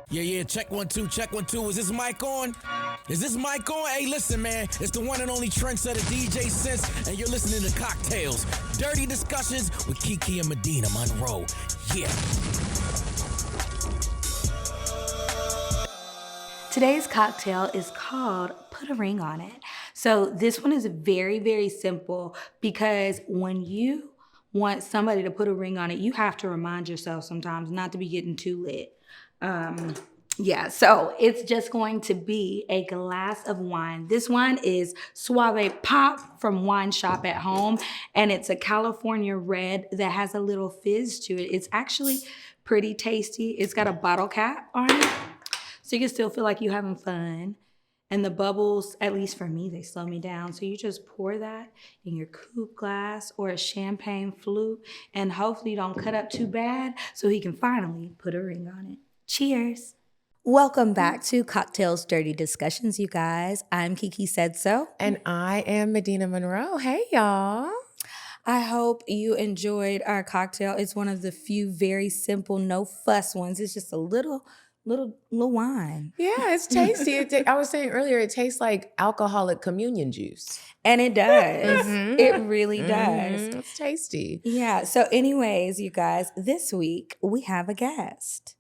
Yeah, check 1 2, check 1 2. Is this mic on? Is this mic on? Hey, listen, man, it's the one and only trendsetter DJ Sense, and you're listening to CockTales, dirty discussions with Kiki and Medina Monroe. Yeah. Today's cocktail is called Put a Ring on It. So this one is very, very simple because when you want somebody to put a ring on it, you have to remind yourself sometimes not to be getting too lit. So it's just going to be a glass of wine. This wine is Suave Pop from Wine Shop at Home, and it's a California red that has a little fizz to it. It's actually pretty tasty. It's got a bottle cap on it, so you can still feel like you're having fun. And the bubbles, at least for me, they slow me down. So you just pour that in your coupe glass or a champagne flute, and hopefully you don't cut up too bad so he can finally put a ring on it. Cheers. Welcome back to CockTales Dirty Discussions, you guys. I'm Kiki Said So. And I am Medina Monroe. Hey, y'all. I hope you enjoyed our cocktail. It's one of the few very simple, no fuss ones. It's just a little wine. Yeah, it's tasty. I was saying earlier, it tastes like alcoholic communion juice. And it does. It really does. It's tasty. Yeah. So anyways, you guys, this week we have a guest.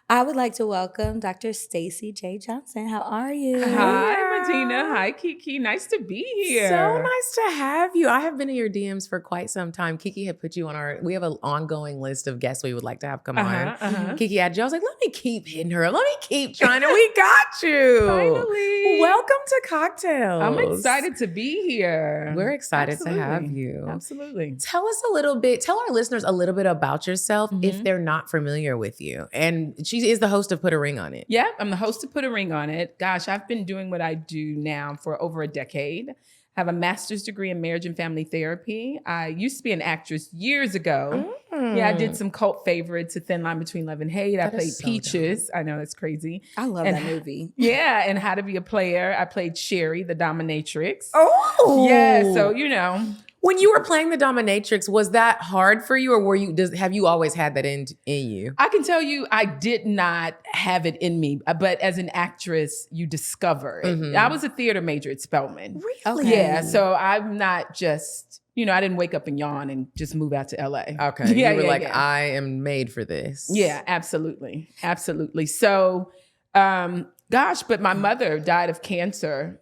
I would like to welcome Dr. Stacii Jae Johnson. How are you? Hi, Medina. Hi, Kiki. Nice to be here. So nice to have you. I have been in your DMs for quite some time. Kiki had put you on we have an ongoing list of guests we would like to have come on. Kiki had you. I was like, let me keep hitting her. Let me keep trying. And we got you. Finally. Welcome to CockTales. I'm excited to be here. We're excited to have you. Absolutely. Tell our listeners a little bit about yourself if they're not familiar with you. And she is the host of Put a Ring on It. Yeah, I'm the host of Put a Ring on It. Gosh, I've been doing what I do now for over a decade. I have a master's degree in marriage and family therapy. I used to be an actress years ago. Yeah, I did some cult favorites, A Thin Line Between Love and Hate. I played Peaches. I know, it's crazy. I love that movie. Yeah, and How to Be a Player. I played Sherry, the dominatrix. Oh! Yeah, so, you know. When you were playing the dominatrix, was that hard for you, or have you always had that in you? I can tell you I did not have it in me, but as an actress, you discover it. I was a theater major at Spelman. Really? Yeah, so I'm not just, I didn't wake up and yawn and just move out to LA. Okay, you were like, I am made for this. Yeah, absolutely. Absolutely. So, but my mother died of cancer.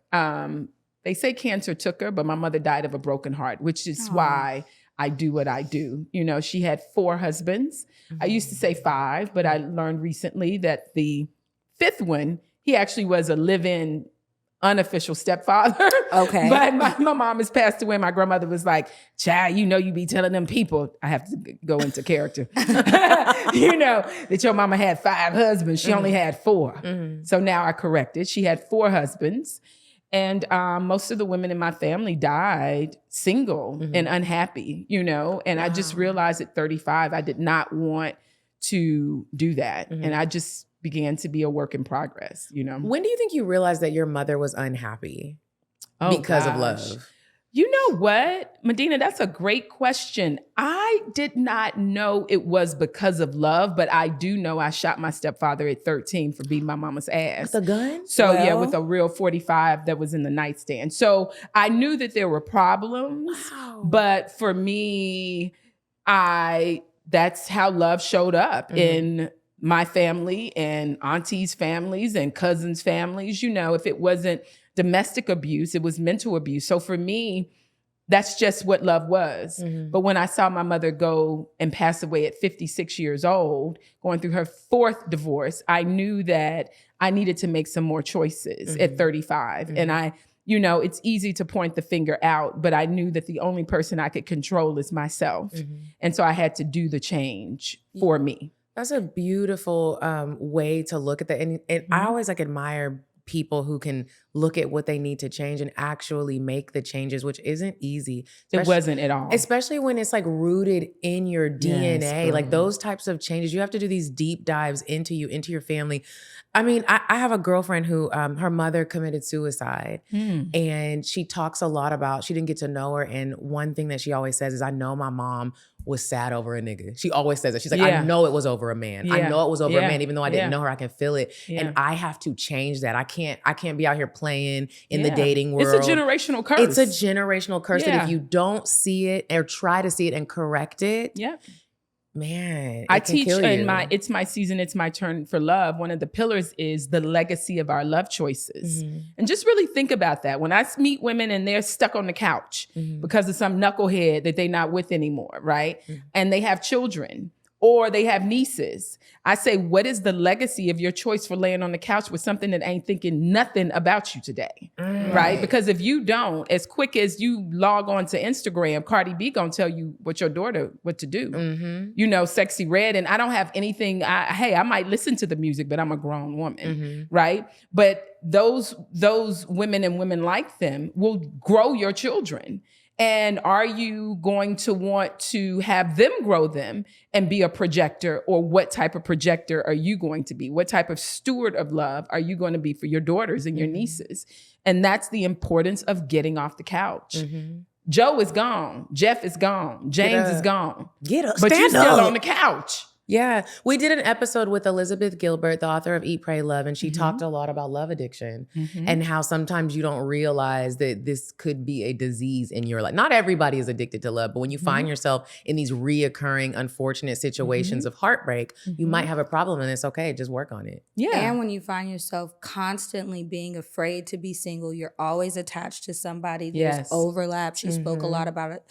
They say cancer took her, but my mother died of a broken heart, which is why I do what I do. She had 4 husbands. I used to say 5, but I learned recently that the 5th one, he actually was a live-in unofficial stepfather. Okay. But my mom has passed away. My grandmother was like, child, you be telling them people, I have to go into character, that your mama had 5 husbands. She only had 4. So now I correct it. She had 4 husbands. And most of the women in my family died single and unhappy, and I just realized at 35, I did not want to do that. And I just began to be a work in progress, When do you think you realized that your mother was unhappy because of love? You know what, Medina, that's a great question. I did not know it was because of love, but I do know I shot my stepfather at 13 for beating my mama's ass. With a gun? So yeah, with a real 45 that was in the nightstand. So I knew that there were problems, but for me, that's how love showed up in my family and auntie's families and cousins' families. If it wasn't domestic abuse, it was mental abuse. So for me, that's just what love was. But when I saw my mother go and pass away at 56 years old, going through her 4th divorce, I knew that I needed to make some more choices at 35. And it's easy to point the finger out, but I knew that the only person I could control is myself. And so I had to do the change for me. That's a beautiful way to look at that. And I always admire people who can look at what they need to change and actually make the changes, which isn't easy. It wasn't at all. Especially when it's like rooted in your DNA. Yes, like those types of changes, you have to do these deep dives into you, into your family. I mean, I have a girlfriend who her mother committed suicide and she talks a lot about, she didn't get to know her. And one thing that she always says is, I know my mom was sad over a nigga. She always says that. She's like, I know it was over a man. I know it was over a man, even though I didn't know her, I can feel it. And I have to change that. I can't be out here playing in the dating world. It's a generational curse. It's a generational curse that if you don't see it or try to see it and correct it, man, I teach in It's My Season, It's My Turn for Love. One of the pillars is the legacy of our love choices. And just really think about that. When I meet women and they're stuck on the couch because of some knucklehead that they're not with anymore, right? And they have children or they have nieces, I say, what is the legacy of your choice for laying on the couch with something that ain't thinking nothing about you today, right? Because if you don't, as quick as you log on to Instagram, Cardi B gonna tell you what your daughter, what to do. You know, Sexy Red, and I don't have anything, I might listen to the music, but I'm a grown woman, right? But those women and women like them will grow your children. And are you going to want to have them grow them and be a projector? Or what type of projector are you going to be? What type of steward of love are you going to be for your daughters and your nieces? And that's the importance of getting off the couch. Joe is gone. Jeff is gone. James is gone. Get up. But you're still on the couch. Yeah. We did an episode with Elizabeth Gilbert, the author of Eat, Pray, Love, and she talked a lot about love addiction and how sometimes you don't realize that this could be a disease in your life. Not everybody is addicted to love, but when you find yourself in these reoccurring, unfortunate situations of heartbreak, you might have a problem, and it's okay. Just work on it. Yeah. And when you find yourself constantly being afraid to be single, you're always attached to somebody. There's overlap. She spoke a lot about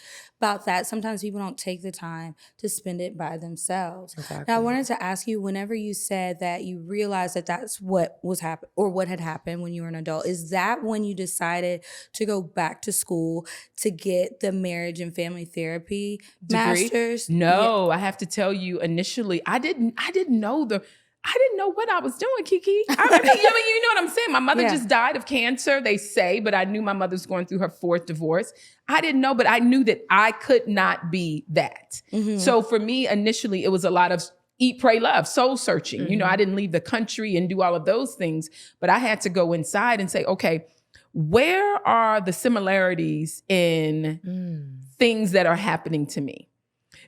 that. Sometimes people don't take the time to spend it by themselves. Now, I wanted to ask you, whenever you said that you realized that that's what was happening or what had happened when you were an adult, is that when you decided to go back to school to get the marriage and family therapy master's? No, I have to tell you, initially, I didn't know what I was doing, Kiki. I mean, you know what I'm saying? My mother just died of cancer, they say, but I knew my mother's going through her 4th divorce. I didn't know, but I knew that I could not be that. So for me, initially, it was a lot of eat, pray, love, soul searching. You know, I didn't leave the country and do all of those things, but I had to go inside and say, okay, where are the similarities in things that are happening to me?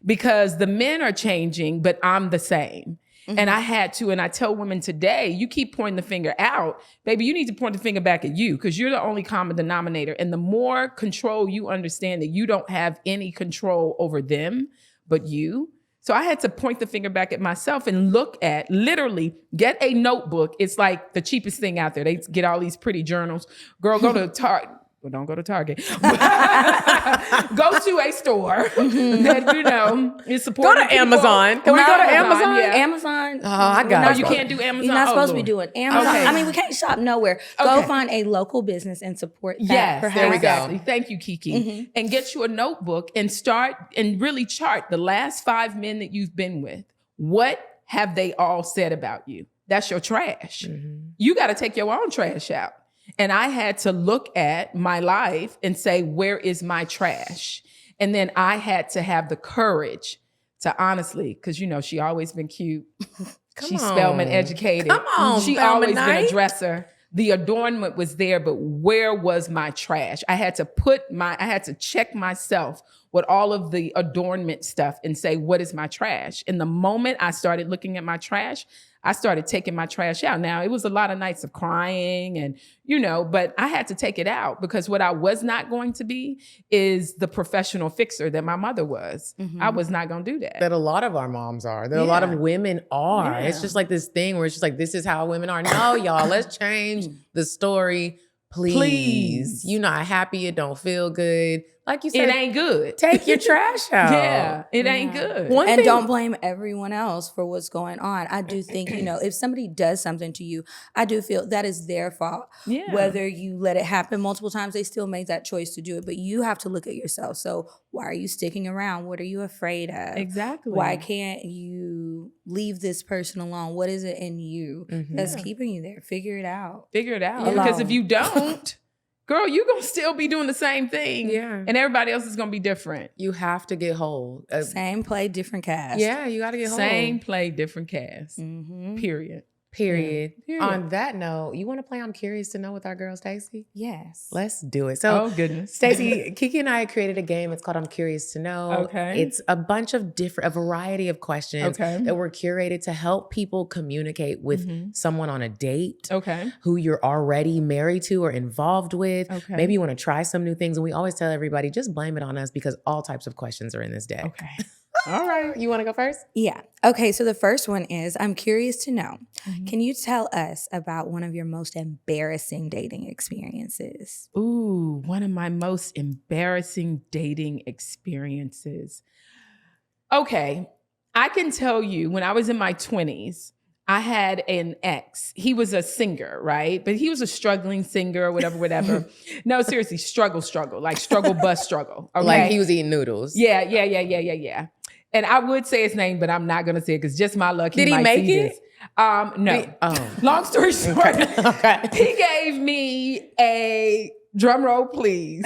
Because the men are changing, but I'm the same. And I had to, and I tell women today, you keep pointing the finger out, baby, you need to point the finger back at you because you're the only common denominator. And the more control you understand that you don't have any control over them, but you. So I had to point the finger back at myself and look at, literally get a notebook. It's like the cheapest thing out there. They get all these pretty journals. Girl, go to Target. Well, don't go to Target. Go to a store that, you know, is supporting Go to Amazon. Can we go to Amazon? Yeah. Amazon. Oh, I got it. You can't do Amazon? You're not supposed to Lord. be doing Amazon. Okay. I mean, we can't shop nowhere. Go find a local business and support that. Yes, there we go. Thank you, Kiki. And get you a notebook and start and really chart the last 5 men that you've been with. What have they all said about you? That's your trash. You got to take your own trash out. And I had to look at my life and say, where is my trash? And then I had to have the courage to honestly, because, you know, she always been cute. She's Spelman educated. Come on, She always been a dresser. The adornment was there, but where was my trash? I had to check myself with all of the adornment stuff and say, what is my trash? And the moment I started looking at my trash, I started taking my trash out. Now, it was a lot of nights of crying and, you know, but I had to take it out because what I was not going to be is the professional fixer that my mother was. I was not going to do that. That a lot of our moms are. That a lot of women are. It's just like this thing where it's just like, this is how women are. No, y'all, let's change the story. Please. You're not happy. It don't feel good. like you said, it ain't good. take your trash out. Yeah, it ain't good. And don't blame everyone else for what's going on. I do think, if somebody does something to you, I do feel that is their fault. Yeah. Whether you let it happen multiple times, they still made that choice to do it. But you have to look at yourself. So why are you sticking around? What are you afraid of? Exactly. Why can't you leave this person alone? What is it in you that's keeping you there? Figure it out. Figure it out. Alone. Because if you don't, girl, you're going to still be doing the same thing. Yeah. And everybody else is going to be different. You have to get whole. Same play, different cast. Yeah, you got to get whole. Same play, different cast. Period. Period. Period. On that note, you want to play I'm Curious to Know with our girl, Stacii? Yes. Let's do it. So, Oh, goodness. Stacii, Kiki and I created a game. It's called I'm Curious to Know. Okay. It's a bunch of a variety of questions that were curated to help people communicate with someone on a date. Okay. Who you're already married to or involved with. Okay. Maybe you want to try some new things. And we always tell everybody, just blame it on us because all types of questions are in this deck. Okay. All right. You want to go first? Yeah. Okay. So the first one is I'm curious to know, can you tell us about one of your most embarrassing dating experiences? Ooh, one of my most embarrassing dating experiences. Okay. I can tell you when I was in my 20s, I had an ex. He was a singer, right? But he was a struggling singer, whatever. No, seriously, struggle, like struggle, bus struggle. Okay? Like he was eating noodles. Yeah. And I would say his name, but I'm not going to say it because just my luck. Did he might make see it? This. No. Long story short, he gave me a, drum roll please,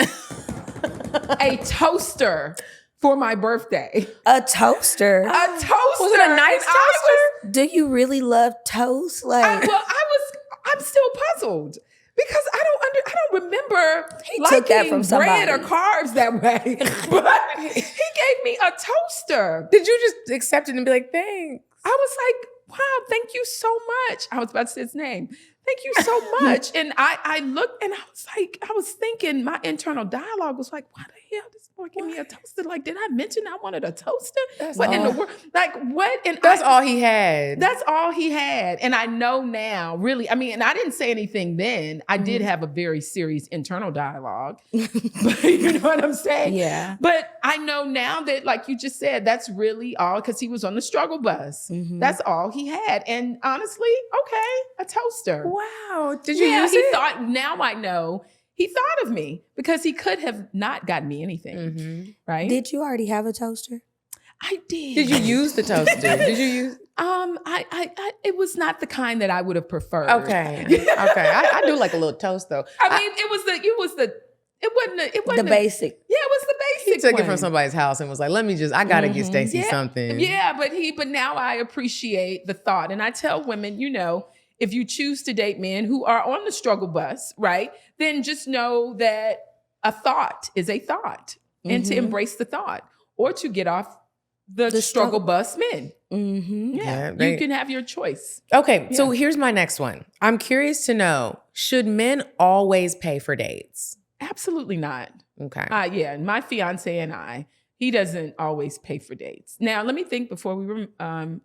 a toaster for my birthday. A toaster? A toaster. Was it a nice toaster? Do you really love toast? Like, I'm still puzzled because I don't remember He liking took that from bread or somebody. carbs that way. But he gave me a toaster. Did you just accept it and be like, thanks? I was like, wow, thank you so much. I was about to say his name. Thank you so much. And I looked and I was thinking, my internal dialogue was like, why the hell this boy give me a toaster? Like, did I mention I wanted a toaster? What in the world? Like, what? And That's all he had. That's all he had. And I know now, really, I mean, and I didn't say anything then. I did have a very serious internal dialogue. But you know what I'm saying? Yeah. But I know now that, like you just said, that's really all because he was on the struggle bus. That's all he had. And honestly, okay, a toaster. Wow. Did you Yeah, use he it? thought, now I know, he thought of me because he could have not gotten me anything, right? Did you already have a toaster? I did. Did you use the toaster? Did you use? It was not the kind that I would have preferred. Okay. I do like a little toast though. I mean, it wasn't The basic. Yeah, it was the He basic took it one. from somebody's house and was like, I gotta get Stacii something. Yeah, but now I appreciate the thought. And I tell women, if you choose to date men who are on the struggle bus, right, then just know that a thought is a thought and to embrace the thought or to get off the struggle bus men. Yeah, you can have your choice. Okay, so here's my next one. I'm curious to know, should men always pay for dates? Absolutely not. Okay. Yeah, my fiance and he doesn't always pay for dates. Now, let me think before we were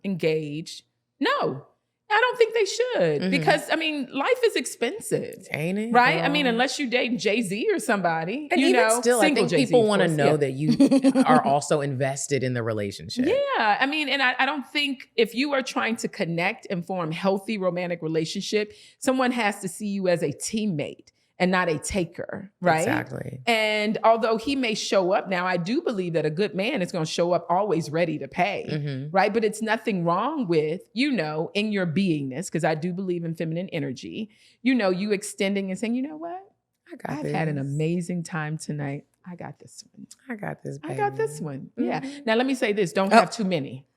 engaged. No, I don't think they should because, I mean, life is expensive. Ain't it? Right? Girl? I mean, unless you date Jay-Z or somebody, And even still, I single think Jay-Z, people of want to course, know yeah. that you are also invested in the relationship. Yeah. I mean, and I don't think if you are trying to connect and form healthy romantic relationship, someone has to see you as a teammate and not a taker, right? Exactly. And although he may show up now, I do believe that a good man is going to show up always ready to pay, right? But it's nothing wrong with, in your beingness, because I do believe in feminine energy, you extending and saying, you know what? I've had an amazing time tonight. I got this one. I got this, baby. I got this one. Yeah. Now, let me say this. Don't have too many.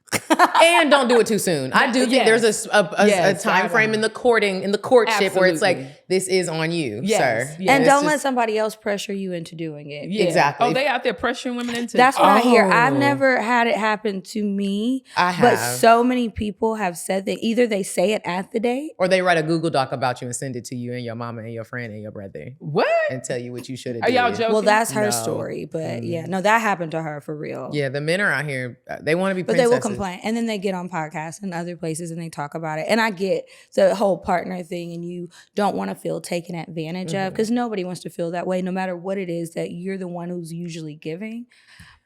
And don't do it too soon. I do think there's a time frame in the courtship where it's like, this is on you, sir. Yeah, and don't let somebody else pressure you into doing it. Yeah. Exactly. Oh, they out there pressuring women into That's what I hear. I've never had it happen to me. I have. But so many people have said that either they say it at the date. Or they write a Google Doc about you and send it to you and your mama and your friend and your brother. What? And tell you what you should have Are did. y'all joking? Well, that's her No. story. But no, that happened to her for real. Yeah, the men are out here. They want to be But they will princesses. complain. And then they get on podcasts and other places and they talk about it. And I get the whole partner thing, and you don't want to feel taken advantage of, because nobody wants to feel that way, no matter what it is that you're the one who's usually giving.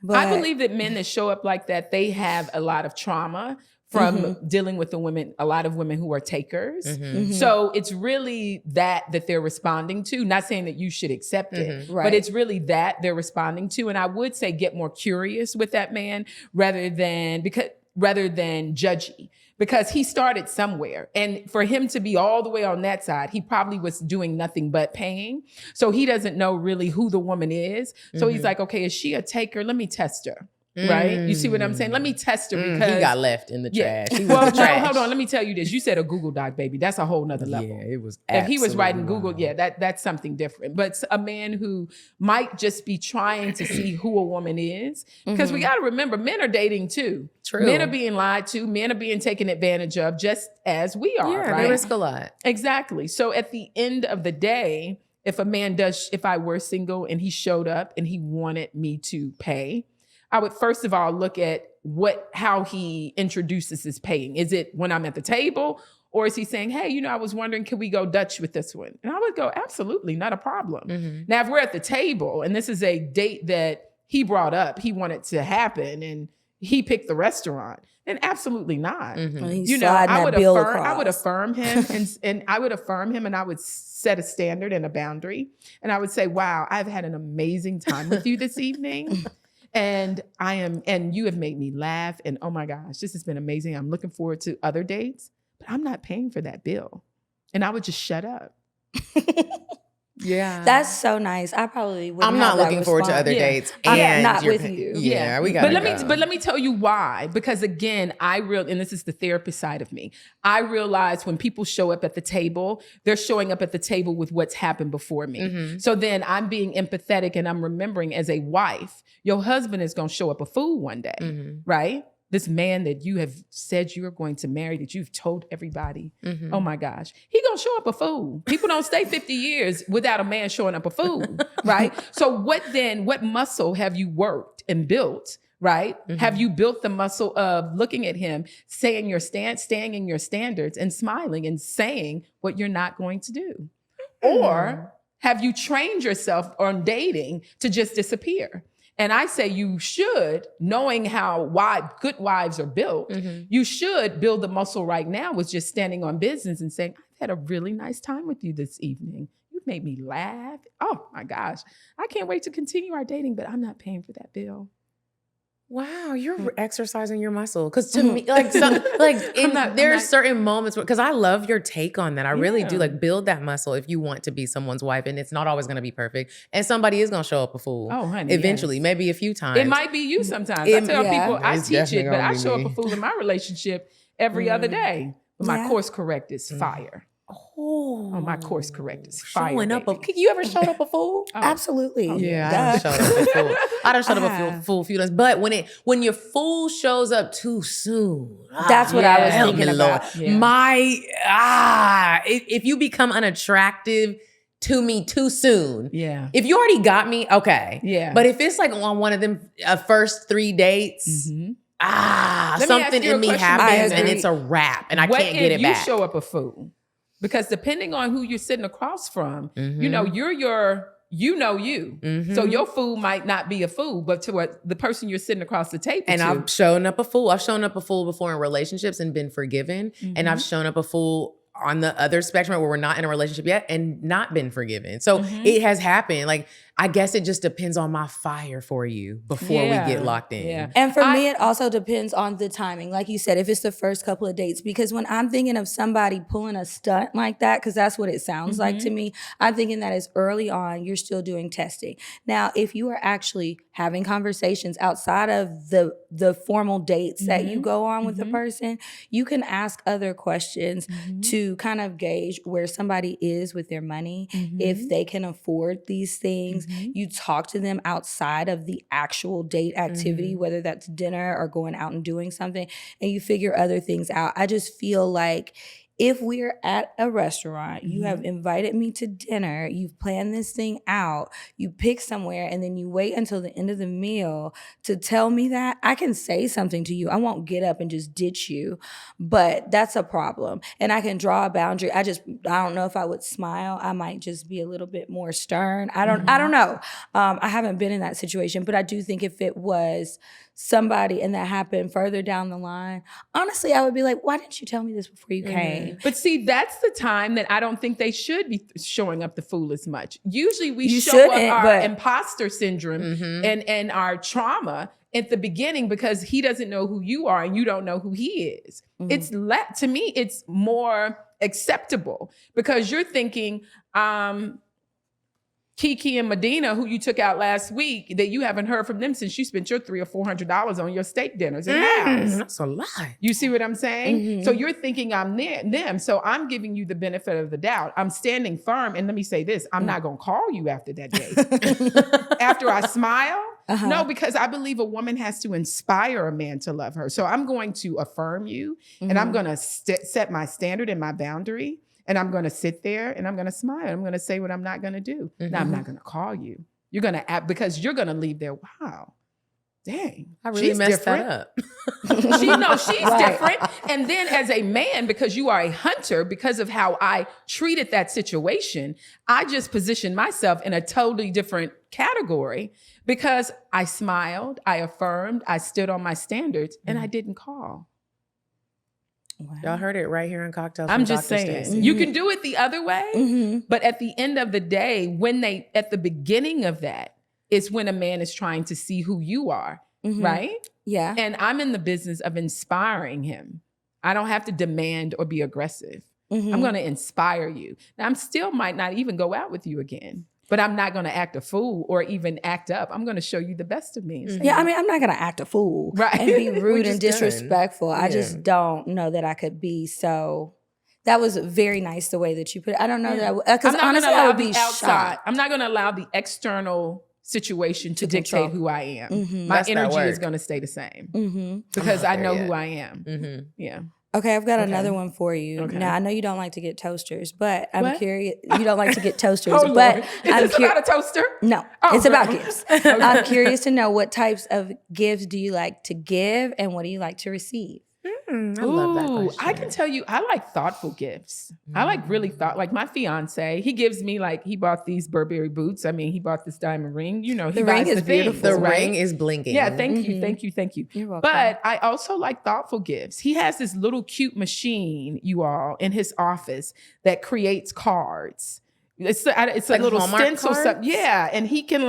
But I believe that men that show up like that, they have a lot of trauma from dealing with a lot of women who are takers. So it's really that they're responding to, not saying that you should accept it, but it's really that they're responding to. And I would say get more curious with that man rather than judgy, because he started somewhere. And for him to be all the way on that side, he probably was doing nothing but paying. So he doesn't know really who the woman is. So he's like, okay, is she a taker? Let me test her. Right? You see what I'm saying? Let me test her because he got left in the trash. He was well, trash. no, hold on. Let me tell you this. You said a Google Doc, baby. That's a whole nother level. Yeah, it was. If he was writing Google, that's something different. But a man who might just be trying to see who a woman is, because we got to remember, men are dating too. True. Men are being lied to. Men are being taken advantage of, just as we are. Yeah, right? they risk a lot. Exactly. So at the end of the day, if I were single and he showed up and he wanted me to pay, I would first of all look at how he introduces his paying. Is it when I'm at the table, or is he saying, hey, I was wondering, can we go Dutch with this one? And I would go, absolutely, not a problem. Now, if we're at the table and this is a date that he brought up, he wanted to happen, and he picked the restaurant, then absolutely not. I would affirm him and I would affirm him, and I would set a standard and a boundary. And I would say, wow, I've had an amazing time with you this evening. And you have made me laugh. And oh my gosh, this has been amazing. I'm looking forward to other dates, but I'm not paying for that bill. And I would just shut up. Yeah. That's so nice. I probably wouldn't. I'm not looking forward to other dates. And not with you. Yeah, we got But let me tell you why. Because again, and this is the therapist side of me, I realize when people show up at the table, they're showing up at the table with what's happened before me. So then I'm being empathetic, and I'm remembering, as a wife, your husband is going to show up a fool one day, right? This man that you have said you are going to marry, that you've told everybody, oh my gosh, he gonna show up a fool. People don't stay 50 years without a man showing up a fool, right? So what muscle have you worked and built, right? Have you built the muscle of looking at him, staying in your standards, and smiling and saying what you're not going to do? Or have you trained yourself on dating to just disappear? And I say you should, knowing how good wives are built, you should build the muscle right now with just standing on business and saying, I've had a really nice time with you this evening. You've made me laugh. Oh my gosh. I can't wait to continue our dating, but I'm not paying for that bill. Wow, you're exercising your muscle. Because to me, there are certain moments because I love your take on that. I really do. Build that muscle if you want to be someone's wife, and it's not always going to be perfect. And somebody is going to show up a fool. Oh, honey, eventually, maybe a few times. It might be you sometimes. I tell people I teach it, but I show up a fool in my relationship every other day. But my course correct is fire. Oh, my course correct is fire. Showing up you ever showed up a fool? Absolutely. Yeah, I done showed up a fool. I done showed up a fool a few times. But when your fool shows up too soon, that's what I was thinking about. Yeah. If you become unattractive to me too soon, if you already got me, okay, but if it's like on one of them first 3 dates. Something in me happens and it's a wrap, and I can't get it back. You show up a fool. Because depending on who you're sitting across from, you're you. So your fool might not be a fool, but to the person you're sitting across the table and to. I've shown up a fool. I've shown up a fool before in relationships and been forgiven. And I've shown up a fool on the other spectrum where we're not in a relationship yet and not been forgiven. So it has happened. Like, I guess it just depends on my fire for you before we get locked in. Yeah. And for me, it also depends on the timing. Like you said, if it's the first couple of dates, because when I'm thinking of somebody pulling a stunt like that, because that's what it sounds like to me, I'm thinking that is early on, you're still doing testing. Now, if you are actually having conversations outside of the formal dates that you go on with the person, you can ask other questions to kind of gauge where somebody is with their money, if they can afford these things. You talk to them outside of the actual date activity, whether that's dinner or going out and doing something, and you figure other things out. I just feel like if we're at a restaurant, you have invited me to dinner, you've planned this thing out, you pick somewhere, and then you wait until the end of the meal to tell me that, I can say something to you. I won't get up and just ditch you, but that's a problem. And I can draw a boundary. I don't know if I would smile. I might just be a little bit more stern. I don't know. I haven't been in that situation, but I do think if it was somebody and that happened further down the line, honestly, I would be like, why didn't you tell me this before you came? But see, that's the time that I don't think they should be showing up the fool as much. Usually we show up our imposter syndrome and our trauma at the beginning because he doesn't know who you are and you don't know who he is. To me, it's more acceptable because you're thinking, Kiki and Medina, who you took out last week, that you haven't heard from them since you spent your $300 or $400 on your steak dinners in the house. That's a lot. You see what I'm saying? So you're thinking I'm them. So I'm giving you the benefit of the doubt. I'm standing firm. And let me say this, I'm not going to call you after that day. After I smile? No, because I believe a woman has to inspire a man to love her. So I'm going to affirm you and I'm going to set my standard and my boundary. And I'm going to sit there and I'm going to smile. I'm going to say what I'm not going to do. Now, I'm not going to call you. You're going to act because you're going to leave there. Wow. Dang. I really messed that up. She's different. And then as a man, because you are a hunter, because of how I treated that situation, I just positioned myself in a totally different category because I smiled, I affirmed, I stood on my standards, and I didn't call. Wow. Y'all heard it right here on CockTales. I'm just saying, you can do it the other way, but at the end of the day, at the beginning of that, is when a man is trying to see who you are, right? Yeah. And I'm in the business of inspiring him. I don't have to demand or be aggressive. I'm going to inspire you. Now, I still might not even go out with you again. But I'm not going to act a fool or even act up. I'm going to show you the best of me. Yeah, I mean, I'm not going to act a fool and be rude and disrespectful. I just don't know that I could be so. That was very nice the way that you put it. I don't know that I would, because honestly, I would be shocked. I'm not going to allow the external situation to dictate who I am. My energy is going to stay the same because I know who I am. Yeah. Okay, I've got another one for you. Okay. Now, I know you don't like to get toasters, but I'm curious. You don't like to get toasters, but is this about a toaster? No, it's about gifts. I'm curious to know what types of gifts do you like to give and what do you like to receive? I love that question. I can tell you, I like thoughtful gifts. I like really like my fiance, he gives me he bought these Burberry boots. I mean, he bought this diamond ring. You know, the ring is beautiful. The ring is blinking. Yeah, thank you. You're welcome. But I also like thoughtful gifts. He has this little cute machine, you all, in his office that creates cards. It's a little stencil stuff. Yeah, and he can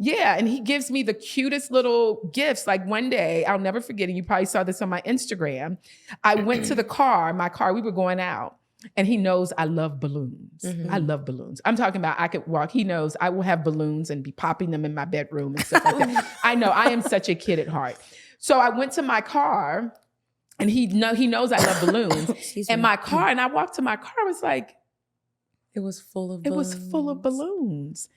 and he gives me the cutest little gifts. Like one day, I'll never forget it. You probably saw this on my Instagram. I went to my car, we were going out. And he knows I love balloons. I love balloons. I'm talking about I could walk. He knows I will have balloons and be popping them in my bedroom and stuff like that. I know, I am such a kid at heart. So I went to my car and he knows I love balloons. And my car, and I walked to my car, I was like, it was full of balloons.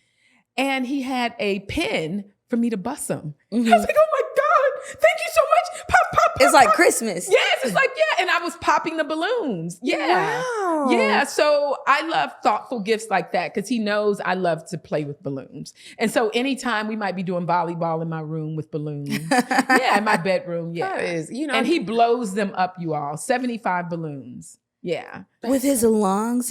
And he had a pen for me to bust them. I was like, oh my God, thank you so much. Pop, pop, pop. It's like Christmas. Yes, it's like, yeah. And I was popping the balloons. Yeah. Wow. Yeah. So I love thoughtful gifts like that because he knows I love to play with balloons. And so anytime we might be doing volleyball in my room with balloons. Yeah, in my bedroom. Yeah. That is, and he blows them up, you all. 75 balloons. Yeah. With his lungs.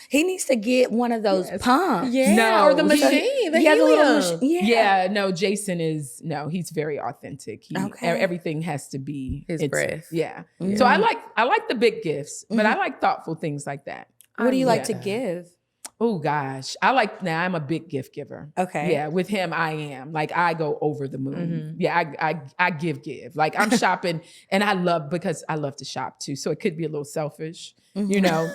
He needs to get one of those pumps. Yeah. No, or the machine. The helium. Yeah. No, Jason he's very authentic. Everything has to be his breath. Yeah. So I like the big gifts, but I like thoughtful things like that. What do you like to give? Oh gosh. I'm a big gift giver. Okay. Yeah. With him, I am. Like I go over the moon. Yeah. I give. Like I'm shopping and because I love to shop too. So it could be a little selfish, you know,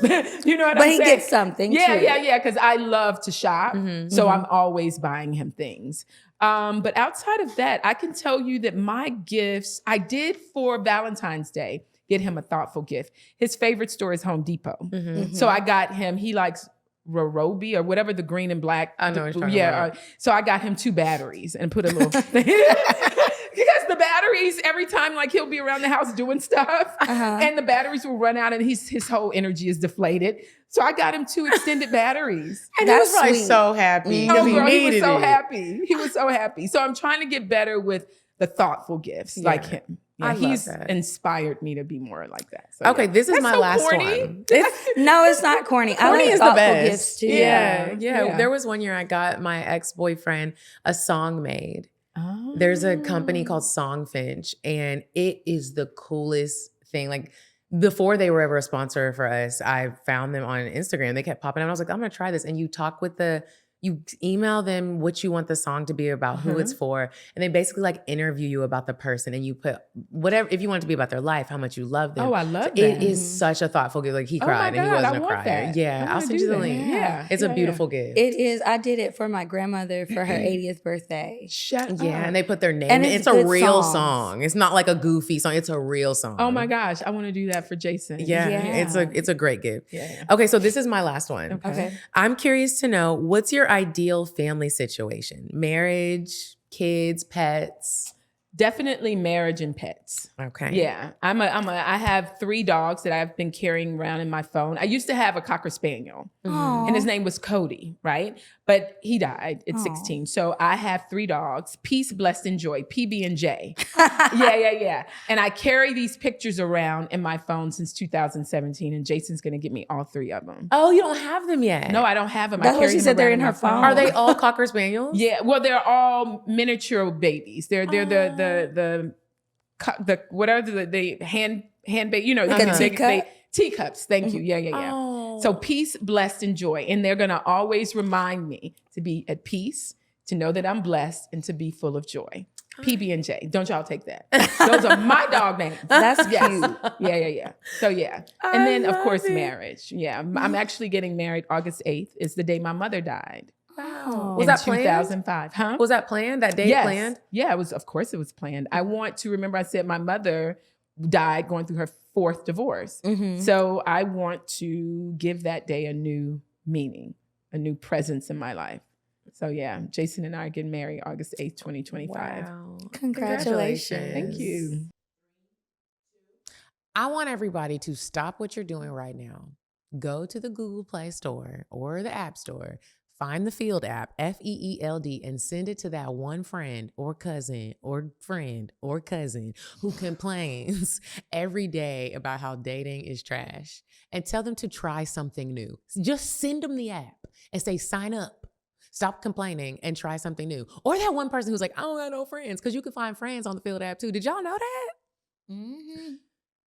you know what I'm saying? But he gets something Yeah. too. Yeah. Cause I love to shop. So I'm always buying him things. But outside of that, I can tell you that my gifts, I did for Valentine's Day, get him a thoughtful gift. His favorite store is Home Depot. So I got him, he likes Rorobi or whatever, the green and black. I know what you're talking about. So I got him 2 batteries and put a little thing. Because the batteries, every time like he'll be around the house doing stuff and the batteries will run out and his whole energy is deflated. So I got him 2 extended batteries. And he was probably so happy. Oh, He girl, he was needed so it. happy. He was so happy. So I'm trying to get better with the thoughtful gifts like him. Yeah, I love he's that. inspired me to be more like that. So, Okay, this is That's my so last corny. one. No, it's not corny. I Corny like is the thoughtful best. gifts too. Yeah. There was one year I got my ex-boyfriend a song made. Oh. There's a company called Songfinch, and it is the coolest thing. Like, before they were ever a sponsor for us, I found them on Instagram. They kept popping up. And I was like, I'm going to try this. And you talk with you email them what you want the song to be about, who it's for. And they basically like interview you about the person. And you put whatever, if you want it to be about their life, how much you love them. Oh, I love that. It is such a thoughtful gift. Like he Oh my cried and he God, wasn't I a want crier. that. Yeah, I I'll wanna send do you the that. link. Yeah. It's a beautiful gift. It is. I did it for my grandmother for her 80th birthday. Yeah, and they put their name. And in. it's It's a good real songs. song. It's not like a goofy song. It's a real song. Oh my gosh, I want to do that for Jason. Yeah, Yeah. it's a great gift. Yeah. Okay, so this is my last one. Okay. I'm curious to know, what's your ideal family situation? Marriage, kids, pets? Definitely marriage and pets. Okay. Yeah, I have 3 dogs that I've been carrying around in my phone. I used to have a Cocker Spaniel, and his name was Cody, right? But he died at 16. So I have 3 dogs: Peace, Blessed, and Joy, PB and J. Yeah. And I carry these pictures around in my phone since 2017, and Jason's gonna get me all 3 of them. Oh, you don't have them yet? No, I don't have them. That's I what carry she them said, they're around in her my phone. Are they all Cocker Spaniels? Yeah, well, they're all miniature babies. They're the whatever the hand bait, you know, Like a teacup? teacups. Thank you. Yeah. Oh. So peace, blessed, and joy, and they're gonna always remind me to be at peace, to know that I'm blessed, and to be full of joy. PB and J. Don't y'all take that. Those are my dog names. That's Yes. cute. Yeah. So yeah. And then of course marriage. Yeah. I'm actually getting married August 8th. Is the day my mother died. Wow. Was in that planned? 2005. Huh? Was that planned? That date Yes. planned? Yeah, it was. Of course, it was planned. I want to remember. I said my mother died going through her 4th divorce, so I want to give that day a new meaning, a new presence in my life. So yeah, Jason and I are getting married August 8th, 2025. Wow. Congratulations. Thank you. I want everybody to stop what you're doing right now. Go to the Google Play Store or the App Store. Find the Field app, FEELD, and send it to that one friend or cousin or friend or cousin who complains every day about how dating is trash. And tell them to try something new. Just send them the app and say, sign up. Stop complaining and try something new. Or that one person who's like, I don't got no friends, because you can find friends on the Field app too. Did y'all know that?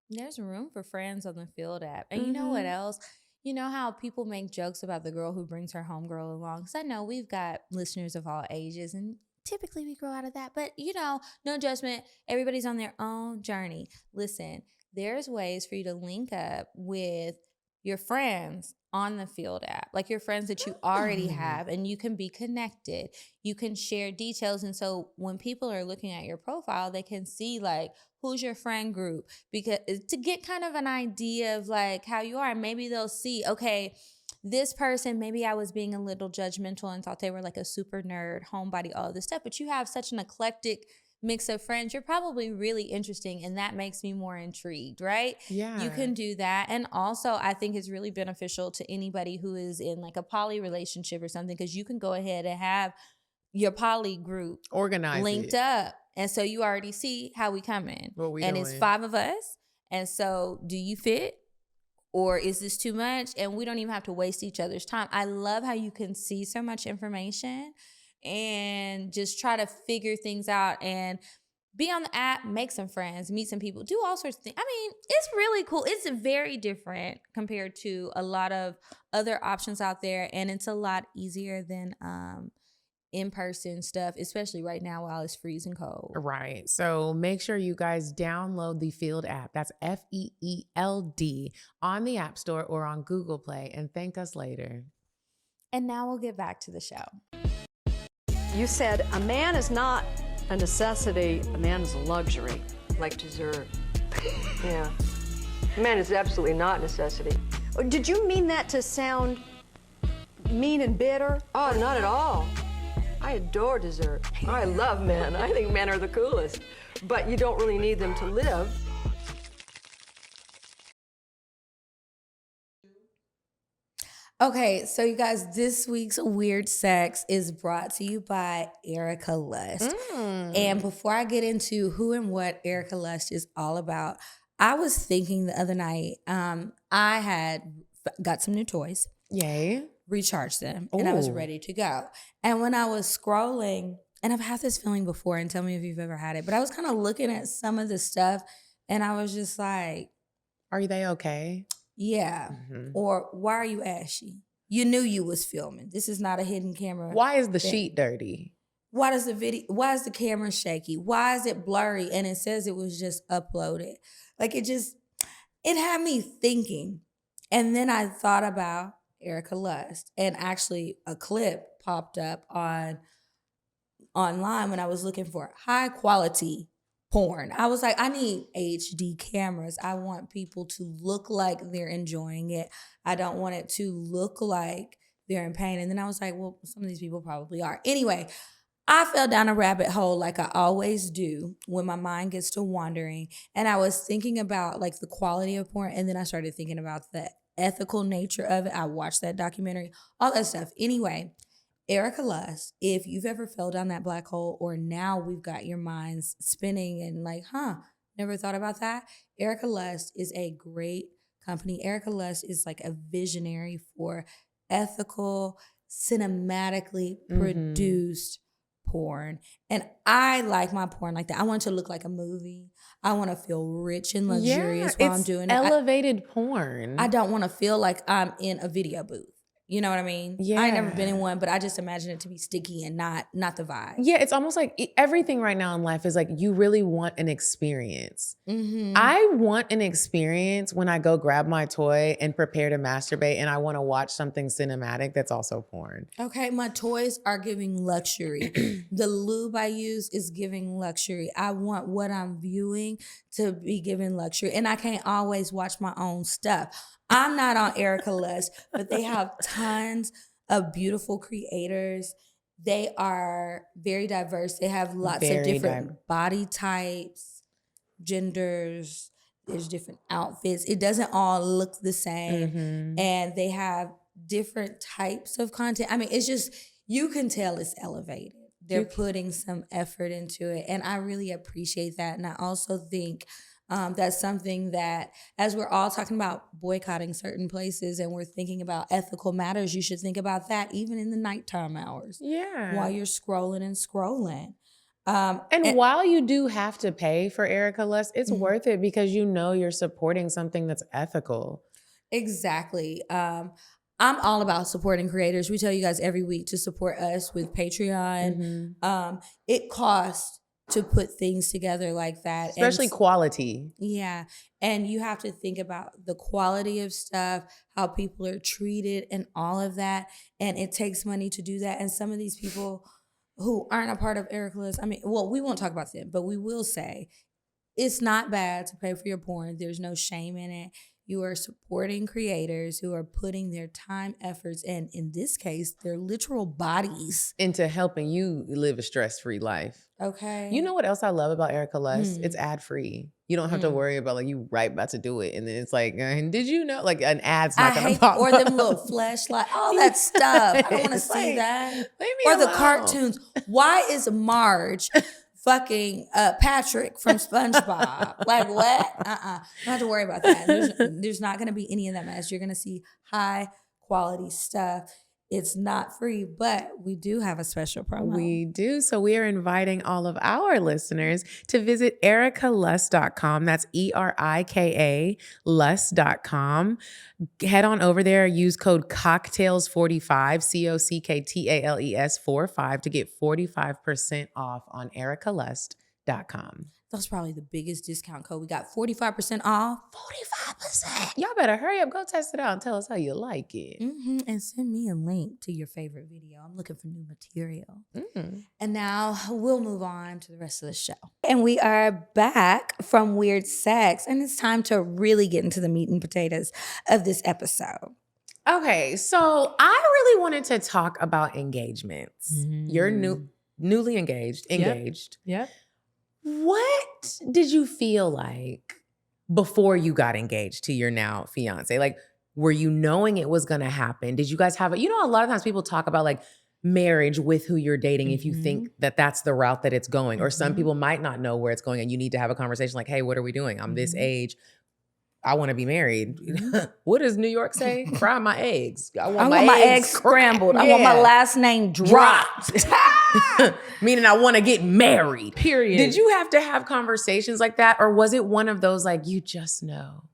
There's room for friends on the Field app. And you know what else? You know how people make jokes about the girl who brings her homegirl along? Because I know we've got listeners of all ages, and typically we grow out of that. But, you know, no judgment. Everybody's on their own journey. Listen, there's ways for you to link up with your friends on the Field app, like your friends that you already have, and you can be connected. You can share details. And so when people are looking at your profile, they can see like, who's your friend group, because to get kind of an idea of like how you are. And maybe they'll see, okay, this person, maybe I was being a little judgmental and thought they were like a super nerd, homebody, all of this stuff, but you have such an eclectic mix of friends. You're probably really interesting, and that makes me more intrigued, right? Yeah. You can do that. And also I think it's really beneficial to anybody who is in like a poly relationship or something, because you can go ahead and have your poly group Organize linked up. And so you already see how we come in. What we and doing. It's 5 of us. And so do you fit? Or is this too much? And we don't even have to waste each other's time. I love how you can see so much information and just try to figure things out and be on the app, make some friends, meet some people, do all sorts of things. I mean, it's really cool. It's very different compared to a lot of other options out there. And it's a lot easier than in-person stuff, especially right now while it's freezing cold. Right. So make sure you guys download the Field app. That's FEELD on the App Store or on Google Play, and thank us later. And now we'll get back to the show. You said a man is not a necessity, a man is a luxury. Like dessert. Yeah. A man is absolutely not a necessity. Did you mean that to sound mean and bitter? Oh, not at all. I adore dessert. I love men. I think men are the coolest. but you don't really need them to live. Okay, so you guys, this week's Weird Sex is brought to you by Erica Lust. And before I get into who and what Erica Lust is all about, I was thinking the other night, I had got some new toys. Yay. Recharged them, and I was ready to go. And when I was scrolling, and I've had this feeling before, and tell me if you've ever had it, but I was kind of looking at some of the stuff, and I was just like, are they okay? Yeah. Or why are you ashy? You knew you was filming. This is not a hidden camera. Why is the sheet dirty? Why is the camera shaky? Why is it blurry? And it says it was just uploaded. Like it had me thinking. And then I thought about Erica Lust. And actually a clip popped up online when I was looking for high quality porn. I was like, I need HD cameras. I want people to look like they're enjoying it. I don't want it to look like they're in pain. And then I was like, well, some of these people probably are. Anyway, I fell down a rabbit hole like I always do when my mind gets to wandering. And I was thinking about like the quality of porn. And then I started thinking about the ethical nature of it. I watched that documentary, all that stuff. Anyway, Erica Lust, if you've ever fell down that black hole or now we've got your minds spinning and like, never thought about that. Erica Lust is a great company. Erica Lust is like a visionary for ethical, cinematically produced porn. And I like my porn like that. I want it to look like a movie. I want to feel rich and luxurious while I'm doing it. Elevated porn. I don't want to feel like I'm in a video booth. You know what I mean? Yeah. I ain't never been in one, but I just imagine it to be sticky and not the vibe. Yeah, it's almost like everything right now in life is like you really want an experience. I want an experience when I go grab my toy and prepare to masturbate and I want to watch something cinematic that's also porn. Okay, my toys are giving luxury. The lube I use is giving luxury. I want what I'm viewing to be giving luxury. And I can't always watch my own stuff. I'm not on Erica Lust, but they have tons of beautiful creators. They are very diverse. They have lots of different body types, genders. There's different outfits. It doesn't all look the same. And they have different types of content. I mean, it's just, you can tell it's elevated. They're putting some effort into it. And I really appreciate that. And I also think that's something that, as we're all talking about boycotting certain places and we're thinking about ethical matters, you should think about that even in the nighttime hours. Yeah. While you're scrolling and scrolling. And while you do have to pay for Erica Lust, it's worth it because you know you're supporting something that's ethical. Exactly. I'm all about supporting creators. We tell you guys every week to support us with Patreon. It costs to put things together like that. Especially quality. Yeah. And you have to think about the quality of stuff, how people are treated and all of that. And it takes money to do that. And some of these people who aren't a part of Erica Lust, I mean, well, we won't talk about them, but we will say it's not bad to pay for your porn. There's no shame in it. You are supporting creators who are putting their time, efforts, and in this case, their literal bodies into helping you live a stress-free life. Okay. You know what else I love about Erica Lust? It's ad-free. You don't have to worry about like you right about to do it. And then it's like, did you know? Like an ad's not going to pop or them little flashlight, all that stuff. I don't want to see that. Leave me or alone. the cartoons. Why is Marge fucking Patrick from SpongeBob? Like what? Don't have to worry about that. There's not going to be any of that mess. You're going to see high quality stuff. It's not free, but we do have a special promo. We do. So we are inviting all of our listeners to visit ericalust.com. That's ERIKA lust.com. Head on over there. Use code CockTales45, COCKTALES 45 to get 45% off on ericalust.com. That's probably the biggest discount code. We got 45% off. 45%. Y'all better hurry up. Go test it out and tell us how you like it. And send me a link to your favorite video. I'm looking for new material. And now we'll move on to the rest of the show. And we are back from Weird Sex. And it's time to really get into the meat and potatoes of this episode. Okay, so I really wanted to talk about engagements. You're newly engaged. Yep. What did you feel like before you got engaged to your now fiance? Like, were you knowing it was going to happen? Did you guys have a lot of times people talk about like marriage with who you're dating if you think that that's the route that it's going. Or some people might not know where it's going and you need to have a conversation like, hey, what are we doing? I'm this age. I want to be married. What does New York say? Fry my eggs. I want my eggs scrambled. I want my last name dropped. Meaning I want to get married. Period. Did you have to have conversations like that? Or was it one of those like, you just know?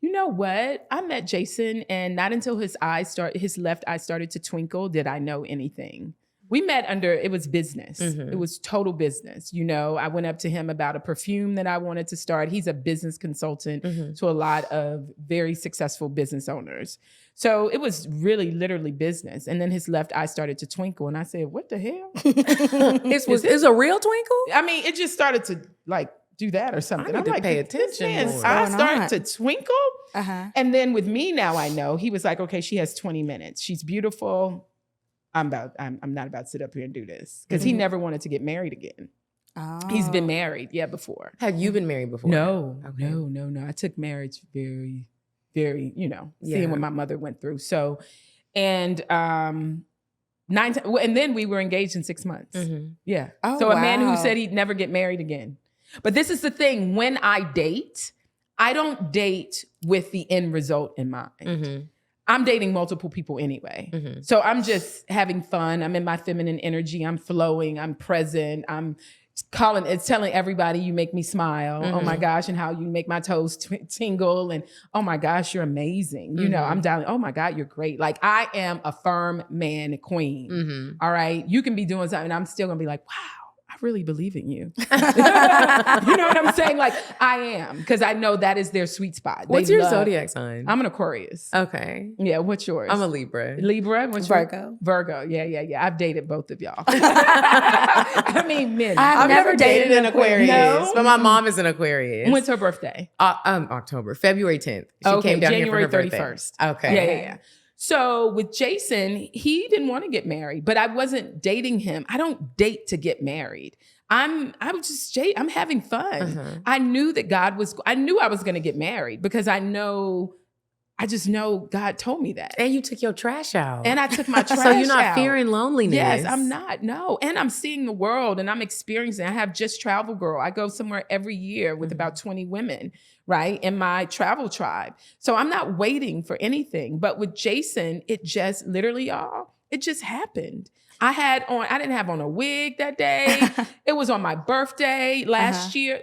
You know what? I met Jason and not until his left eye started to twinkle did I know anything. We met it was business. It was total business. You know, I went up to him about a perfume that I wanted to start. He's a business consultant to a lot of very successful business owners. So it was really literally business. And then his left eye started to twinkle. And I said, what the hell? It's a real twinkle? I mean, it just started to like do that or something. I need to pay attention more. I started to twinkle. And then with me now, I know he was like, okay, she has 20 minutes. She's beautiful. I'm not about to sit up here and do this because he never wanted to get married again. Oh. He's been married, before. Have you been married before? No, okay. No. I took marriage very, very, seeing what my mother went through. So, and and then we were engaged in 6 months. Yeah. Oh, so a man who said he'd never get married again. But this is the thing: when I date, I don't date with the end result in mind. I'm dating multiple people anyway. So I'm just having fun. I'm in my feminine energy. I'm flowing. I'm present. I'm telling everybody you make me smile. Oh my gosh. And how you make my toes tingle. And oh my gosh, you're amazing. I'm down. Oh my God, you're great. Like I am a firm man queen. All right. You can be doing something. And I'm still going to be like, wow. I really believe in you. You know what I'm saying? Like I am, because I know that is their sweet spot. What's your zodiac sign? I'm an Aquarius. Okay. Yeah, what's yours? I'm a Libra. Libra? What's Virgo. Virgo. Yeah. I've dated both of y'all. I mean, men. I've never dated an Aquarius. No? But my mom is an Aquarius. When's her birthday? October, February 10th. She came down January here for her 31st. Birthday. Okay. Yeah. So with Jason, he didn't want to get married, but I wasn't dating him. I don't date to get married. I'm having fun. I knew that I knew I was going to get married because I just know God told me that. And you took your trash out. And I took my trash out. So you're not fearing loneliness. Yes, I'm not. No. And I'm seeing the world and I'm experiencing. I have Just Travel Girl. I go somewhere every year with about 20 women, right, in my travel tribe. So I'm not waiting for anything. But with Jason, it just literally, y'all, it just happened. I didn't have on a wig that day. It was on my birthday last year.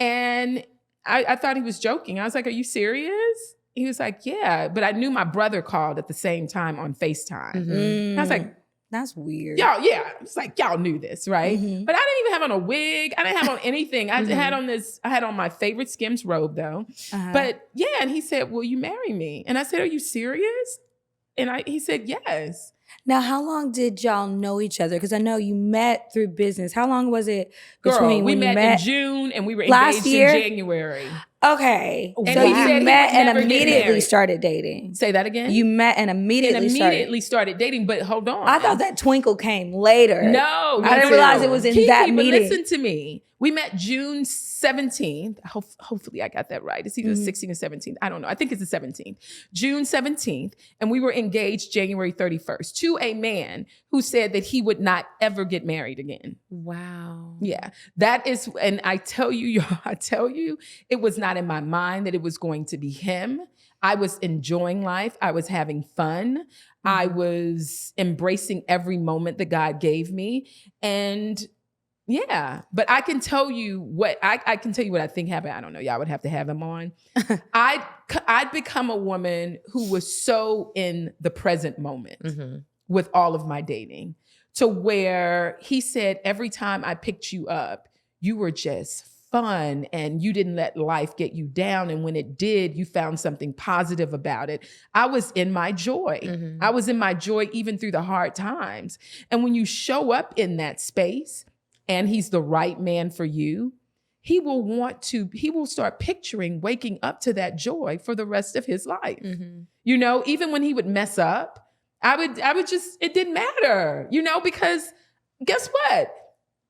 And I thought he was joking. I was like, are you serious? He was like, yeah. But I knew my brother called at the same time on FaceTime. And I was like, that's weird. Y'all, yeah. It's like, y'all knew this, right? But I didn't even have on a wig. I didn't have on anything. I had on my favorite Skims robe though. But yeah, and he said, will you marry me? And I said, are you serious? And he said, yes. Now, how long did y'all know each other? Because I know you met through business. How long was it between when we you met in June and we were engaged in January. Okay. And so you met and immediately started dating. Say that again? You met and immediately started dating, but hold on. I thought that twinkle came later. No. I didn't realize it was in that meeting. But listen to me. We met June 17th. Hopefully I got that right. It's either the 16th or 17th. I don't know. I think it's the 17th. June 17th. And we were engaged January 31st to a man who said that he would not ever get married again. Wow. Yeah. That is, and I tell you, it was not in my mind that it was going to be him. I was enjoying life. I was having fun. I was embracing every moment that God gave me. And yeah, but I can tell you what I can tell you what I think happened. I don't know. Y'all would have to have him on. I'd become a woman who was so in the present moment with all of my dating, to where he said every time I picked you up, you were just fun and you didn't let life get you down. And when it did, you found something positive about it. I was in my joy. I was in my joy even through the hard times. And when you show up in that space, and he's the right man for you, he will start picturing waking up to that joy for the rest of his life. You know, even when he would mess up, I would just, it didn't matter, because guess what?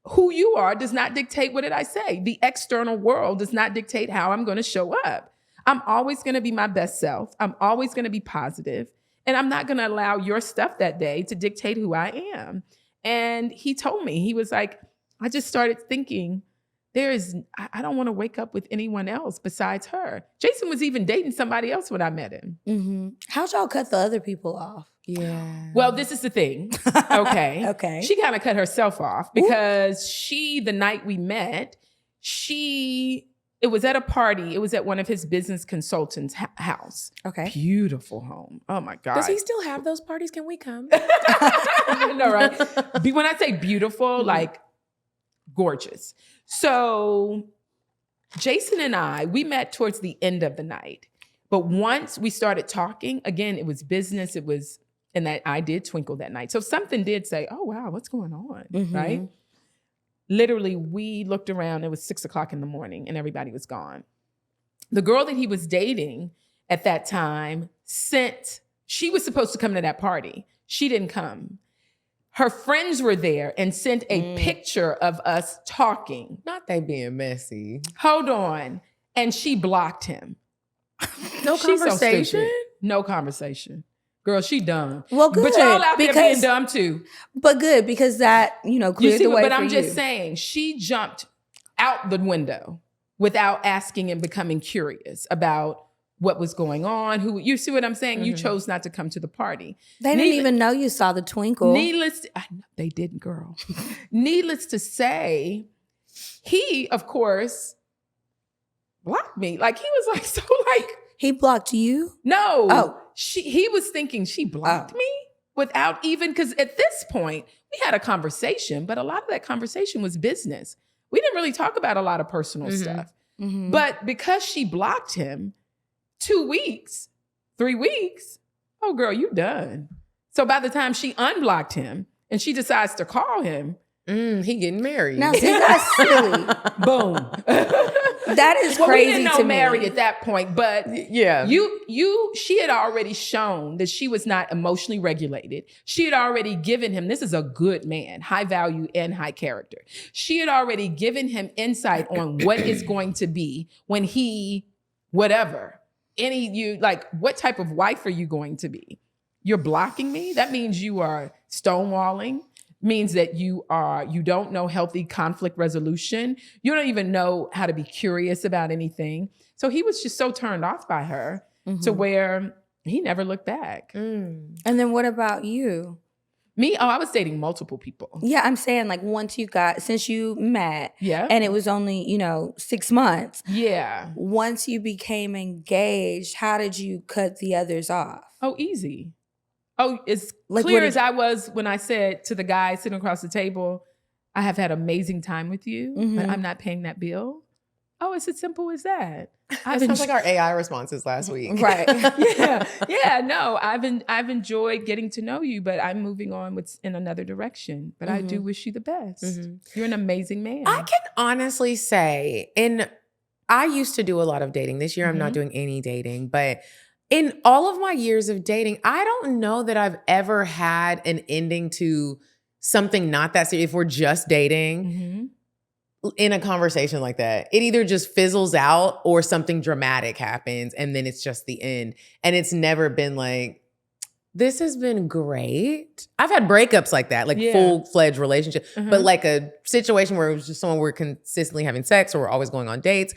who you are does not dictate, what did I say? The external world does not dictate how I'm going to show up. I'm always going to be my best self. I'm always going to be positive, and I'm not going to allow your stuff that day to dictate who I am. And he told me, he was like, I just started thinking, I don't want to wake up with anyone else besides her. Jason was even dating somebody else when I met him. Mm-hmm. How'd y'all cut the other people off? Yeah. Well, this is the thing. Okay. Okay. She kind of cut herself off because the night we met, it was at a party. It was at one of his business consultants' house. Okay. Beautiful home. Oh my God. Does he still have those parties? Can we come? No, right? When I say beautiful, like gorgeous. So Jason and we met towards the end of the night. But once we started talking, again, it was business. And that I did twinkle that night. So something did say, oh, wow, what's going on, right? Literally, we looked around. It was 6:00 in the morning and everybody was gone. The girl that he was dating at that time she was supposed to come to that party. She didn't come. Her friends were there and sent a picture of us talking. Not they being messy. Hold on. And she blocked him. No She's conversation? So stupid. No conversation. Girl, she dumb. Well, good. But y'all out there being dumb too. But good, because that, cleared the way but for I'm you. just saying, she jumped out the window without asking and becoming curious about what was going on. You see what I'm saying? You chose not to come to the party. They didn't even know you saw the twinkle. They didn't, girl. Needless to say, he, of course, blocked me. Like, he was like, so like. He blocked you? No. Oh. He was thinking she blocked me without even, because at this point, we had a conversation, but a lot of that conversation was business. We didn't really talk about a lot of personal stuff. Mm-hmm. But because she blocked him, 2 weeks, 3 weeks, oh girl, you done. So by the time she unblocked him and she decides to call him, he getting married. Now, see, that's silly. Boom. That is crazy we didn't know to married me. at that point, but yeah, she had already shown that she was not emotionally regulated. She had already given him, this is a good man, high value and high character. She had already given him insight on what it's going to be when what type of wife are you going to be? You're blocking me? That means you are stonewalling. Means that you don't know healthy conflict resolution. You don't even know how to be curious about anything. So he was just so turned off by her to where he never looked back. And then what about you? Me? Oh, I was dating multiple people. Yeah, I'm saying like since you met, and it was only, 6 months. Yeah. Once you became engaged, how did you cut the others off? Oh, easy. Oh, as clear as I was when I said to the guy sitting across the table, I have had amazing time with you, but I'm not paying that bill. Oh, it's as simple as that. That sounds like our AI responses last week. Right. No, I've enjoyed getting to know you, but I'm moving on in another direction. But I do wish you the best. You're an amazing man. I can honestly say, I used to do a lot of dating. This year I'm not doing any dating, but in all of my years of dating, I don't know that I've ever had an ending to something not that serious. If we're just dating in a conversation like that, it either just fizzles out or something dramatic happens and then it's just the end. And it's never been like, this has been great. I've had breakups like that, like full-fledged relationship, but like a situation where it was just someone we're consistently having sex or we're always going on dates.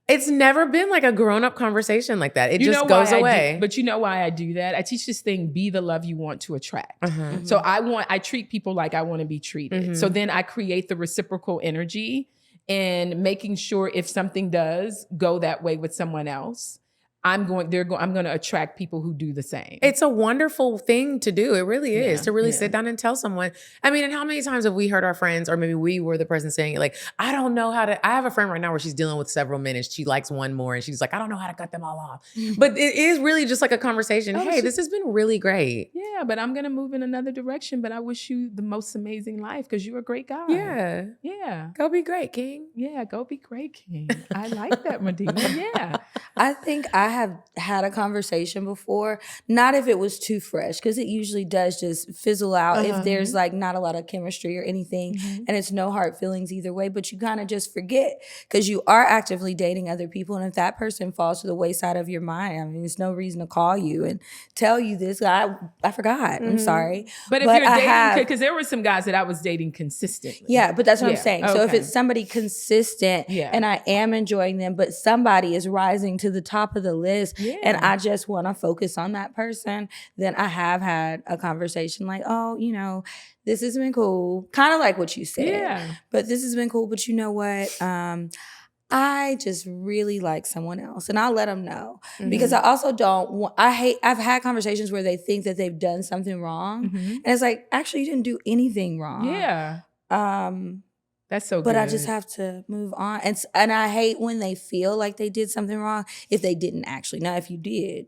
It's never been like a grown-up conversation like that. It just goes away. But you know why I do that? I teach this thing, be the love you want to attract. So I treat people like I want to be treated. So then I create the reciprocal energy and making sure if something does go that way with someone else, I'm going to attract people who do the same. It's a wonderful thing to do. It really is to really sit down and tell someone. I mean, and how many times have we heard our friends, or maybe we were the person saying it, like, I don't know how to, I have a friend right now where she's dealing with several men and she likes one more and she's like, I don't know how to cut them all off. But it is really just like a conversation. Hey, this has been really great. Yeah, but I'm going to move in another direction, but I wish you the most amazing life because you're a great guy. Yeah. Yeah. Go be great, King. Yeah, go be great, King. I like that, Medina. Yeah. I think I have had a conversation before, not if it was too fresh, because it usually does just fizzle out if there's like not a lot of chemistry or anything, and it's no hard feelings either way, but you kind of just forget because you are actively dating other people, and if that person falls to the wayside of your mind, I mean, there's no reason to call you and tell you this. I forgot. I'm sorry. But if you're dating, because there were some guys that I was dating consistently. Yeah, but that's what I'm saying. So if it's somebody consistent and I am enjoying them, but somebody is rising to the top of the list and I just want to focus on that person, then I have had a conversation like, oh, you know, this has been cool. Kind of like what you said. Yeah. But this has been cool. But you know what? I just really like someone else, and I'll let them know because I also don't want, I've had conversations where they think that they've done something wrong. And it's like, actually, you didn't do anything wrong. Yeah. That's so good. But I just have to move on. And I hate when they feel like they did something wrong if they didn't actually. Now, if you did,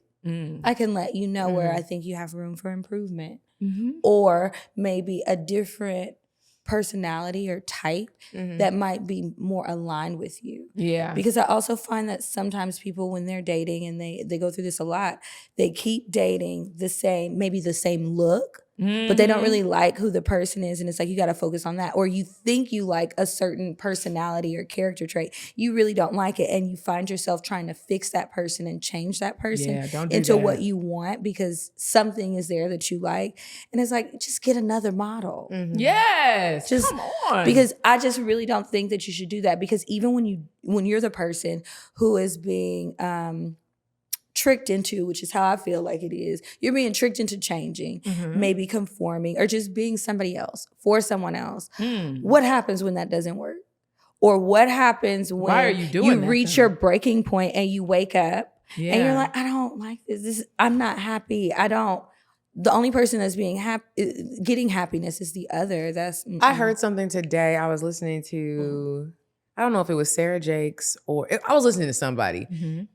I can let you know where I think you have room for improvement. Or maybe a different personality or type that might be more aligned with you. Yeah. Because I also find that sometimes people, when they're dating, and they go through this a lot, they keep dating maybe the same look, but they don't really like who the person is. And it's like, you got to focus on that. Or you think you like a certain personality or character trait. You really don't like it. And you find yourself trying to fix that person and change that person into what you want because something is there that you like. And it's like, just get another model. Yes. Just, come on. Because I just really don't think that you should do that. Because even when you're the person who is being tricked into, which is how I feel like it is, you're being tricked into changing, maybe conforming, or just being somebody else for someone else. What happens when that doesn't work? Or what happens when you reach your breaking point and you wake up and you're like, I don't like this. I'm not happy. The only person that's getting happiness is the other. I heard something today. I was listening to, I don't know if it was Sarah Jakes or I was listening to somebody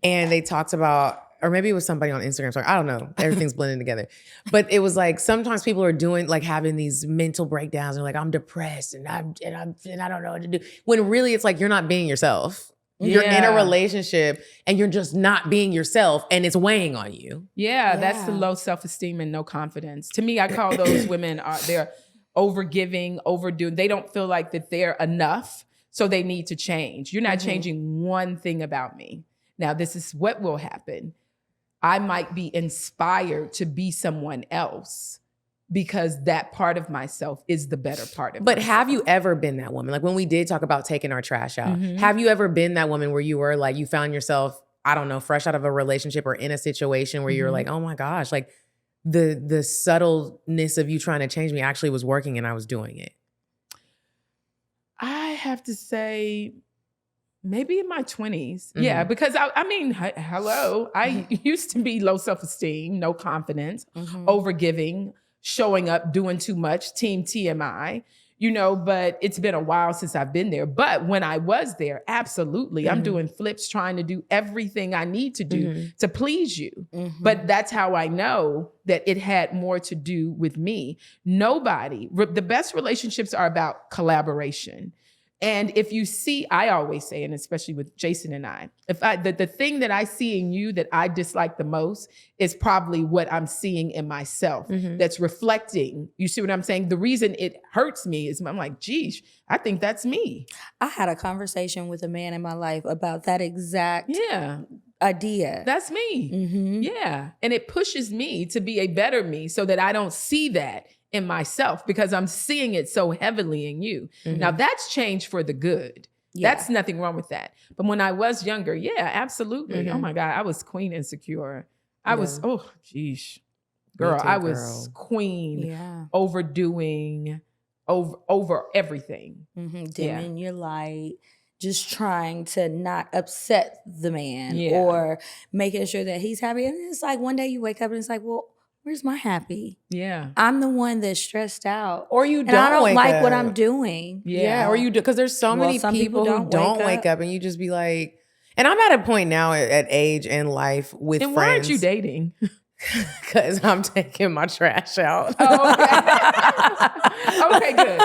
and they talked about, or maybe it was somebody on Instagram. So I don't know. Everything's blending together. But it was like sometimes people are having these mental breakdowns and like, I'm depressed and I don't know what to do. When really it's like you're not being yourself. You're in a relationship and you're just not being yourself and it's weighing on you. Yeah, that's the low self-esteem and no confidence. To me, I call those women, they're overgiving, overdoing. They don't feel like that they're enough, so they need to change. You're not changing one thing about me. Now, this is what will happen. I might be inspired to be someone else because that part of myself is the better part of myself. Have you ever been that woman? Like when we did talk about taking our trash out, have you ever been that woman where you were like, you found yourself, I don't know, fresh out of a relationship or in a situation where you were like, oh my gosh, like the subtleness of you trying to change me actually was working and I was doing it? I have to say, maybe in my 20s. Yeah, because I mean, hello. I used to be low self-esteem, no confidence, overgiving, showing up, doing too much, team TMI, but it's been a while since I've been there. But when I was there, absolutely. I'm doing flips, trying to do everything I need to do to please you. But that's how I know that it had more to do with me. The best relationships are about collaboration. And if you see, I always say, and especially with Jason and I, the thing that I see in you that I dislike the most is probably what I'm seeing in myself that's reflecting. You see what I'm saying? The reason it hurts me is I'm like, geez, I think that's me. I had a conversation with a man in my life about that exact idea. That's me. Yeah. And it pushes me to be a better me so that I don't see that in myself because I'm seeing it so heavily in you. Now that's changed for the good. That's nothing wrong with that. But when I was younger, absolutely. Oh my God, I was queen insecure. I was, girl, I was queen, overdoing, over everything. Dimming your light, just trying to not upset the man or making sure that he's happy. And it's like one day you wake up and it's like, well, where's my happy? Yeah. I'm the one that's stressed out. Or you don't. And I don't like what I'm doing. Yeah. Or you do. Because there's so many people who don't wake up and you just be like, and I'm at a point now at age and life with friends. And why aren't you dating? Because I'm taking my trash out. Oh, okay. Okay, good.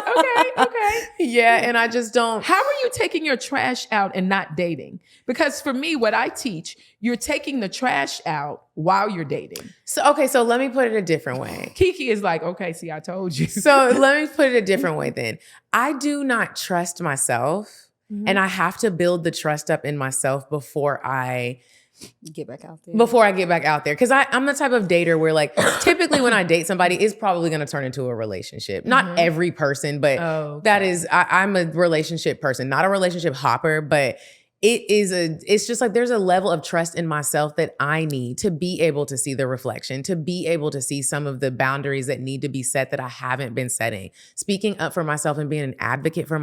Okay. Yeah, and I just don't. How are you taking your trash out and not dating? Because for me, what I teach, you're taking the trash out while you're dating. So let me put it a different way. Kiki is like, okay, see, I told you. So let me put it a different way then. I do not trust myself, and I have to build the trust up in myself before I Get back out there. get back out there. Because I'm the type of dater where like typically when I date somebody, it's probably going to turn into a relationship. Not every person, but that is, I'm a relationship person, not a relationship hopper, but it's just like there's a level of trust in myself that I need to be able to see the reflection, to be able to see some of the boundaries that need to be set that I haven't been setting. Speaking up for myself and being an advocate for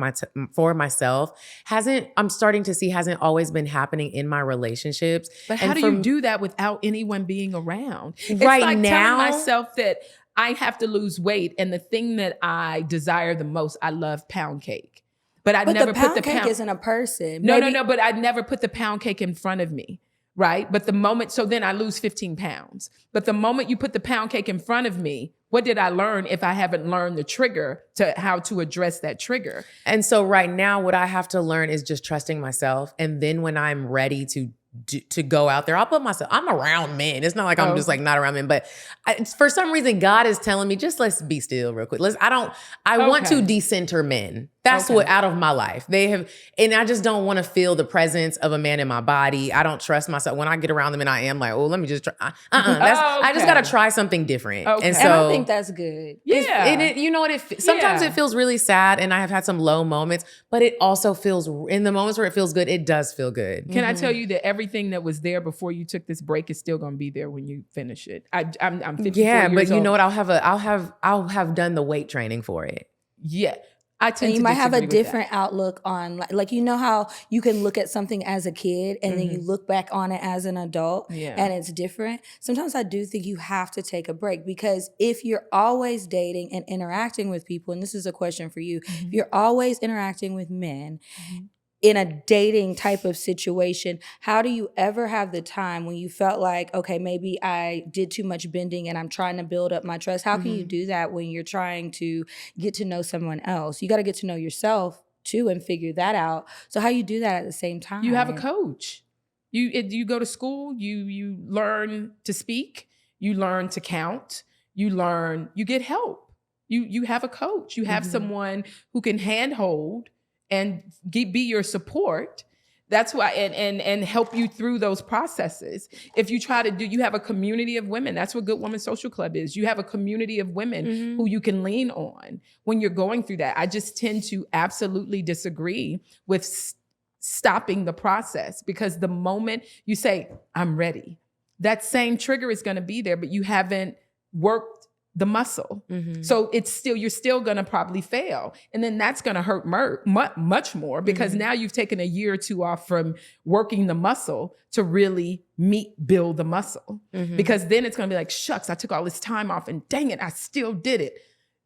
myself I'm starting to see hasn't always been happening in my relationships. But how do you do that without anyone being around? It's right like now, telling myself that I have to lose weight, and the thing that I desire the most, I love pound cake. But I never put the cake isn't a person. No. But I never put the pound cake in front of me, right? But the moment, so then I lose 15 pounds. But the moment you put the pound cake in front of me, what did I learn if I haven't learned the trigger to how to address that trigger? And so right now, what I have to learn is just trusting myself. And then when I'm ready to go out there, I'll put myself, I'm around men. It's not like I'm just like not around men, but for some reason, God is telling me, just let's be still real quick. I want to decenter men. That's what out of my life. And I just don't want to feel the presence of a man in my body. I don't trust myself. When I get around them and I am like, oh, let me just try. I just got to try something different. Okay. And I think that's good. Yeah. You know what? Sometimes it feels really sad and I have had some low moments, but it also feels, in the moments where it feels good, it does feel good. Can I tell you that everything that was there before you took this break is still going to be there when you finish it? I'm 54 years but you old. know what? I'll have done the weight training for it. Yeah. I tend and you to might have a disagree with different outlook on like you know how you can look at something as a kid and then you look back on it as an adult and it's different. Sometimes I do think you have to take a break, because if you're always dating and interacting with people, and this is a question for you, if you're always interacting with men in a dating type of situation, how do you ever have the time when you felt like, okay, maybe I did too much bending and I'm trying to build up my trust? How can you do that when you're trying to get to know someone else? You got to get to know yourself too and figure that out. So how you do that at the same time? You have a coach. You go to school, you learn to speak, you learn to count, you get help. You have a coach. You have someone who can handhold and be your support. That's why, and help you through those processes. If you try to you have a community of women. That's what Good Woman Social Club is. You have a community of women who you can lean on when you're going through that. I just tend to absolutely disagree with stopping the process, because the moment you say, I'm ready, that same trigger is going to be there, but you haven't worked the muscle. So you're still going to probably fail. And then that's going to hurt much more, because now you've taken a year or two off from working the muscle to really build the muscle. Because then it's going to be like, shucks, I took all this time off and dang it, I still did it.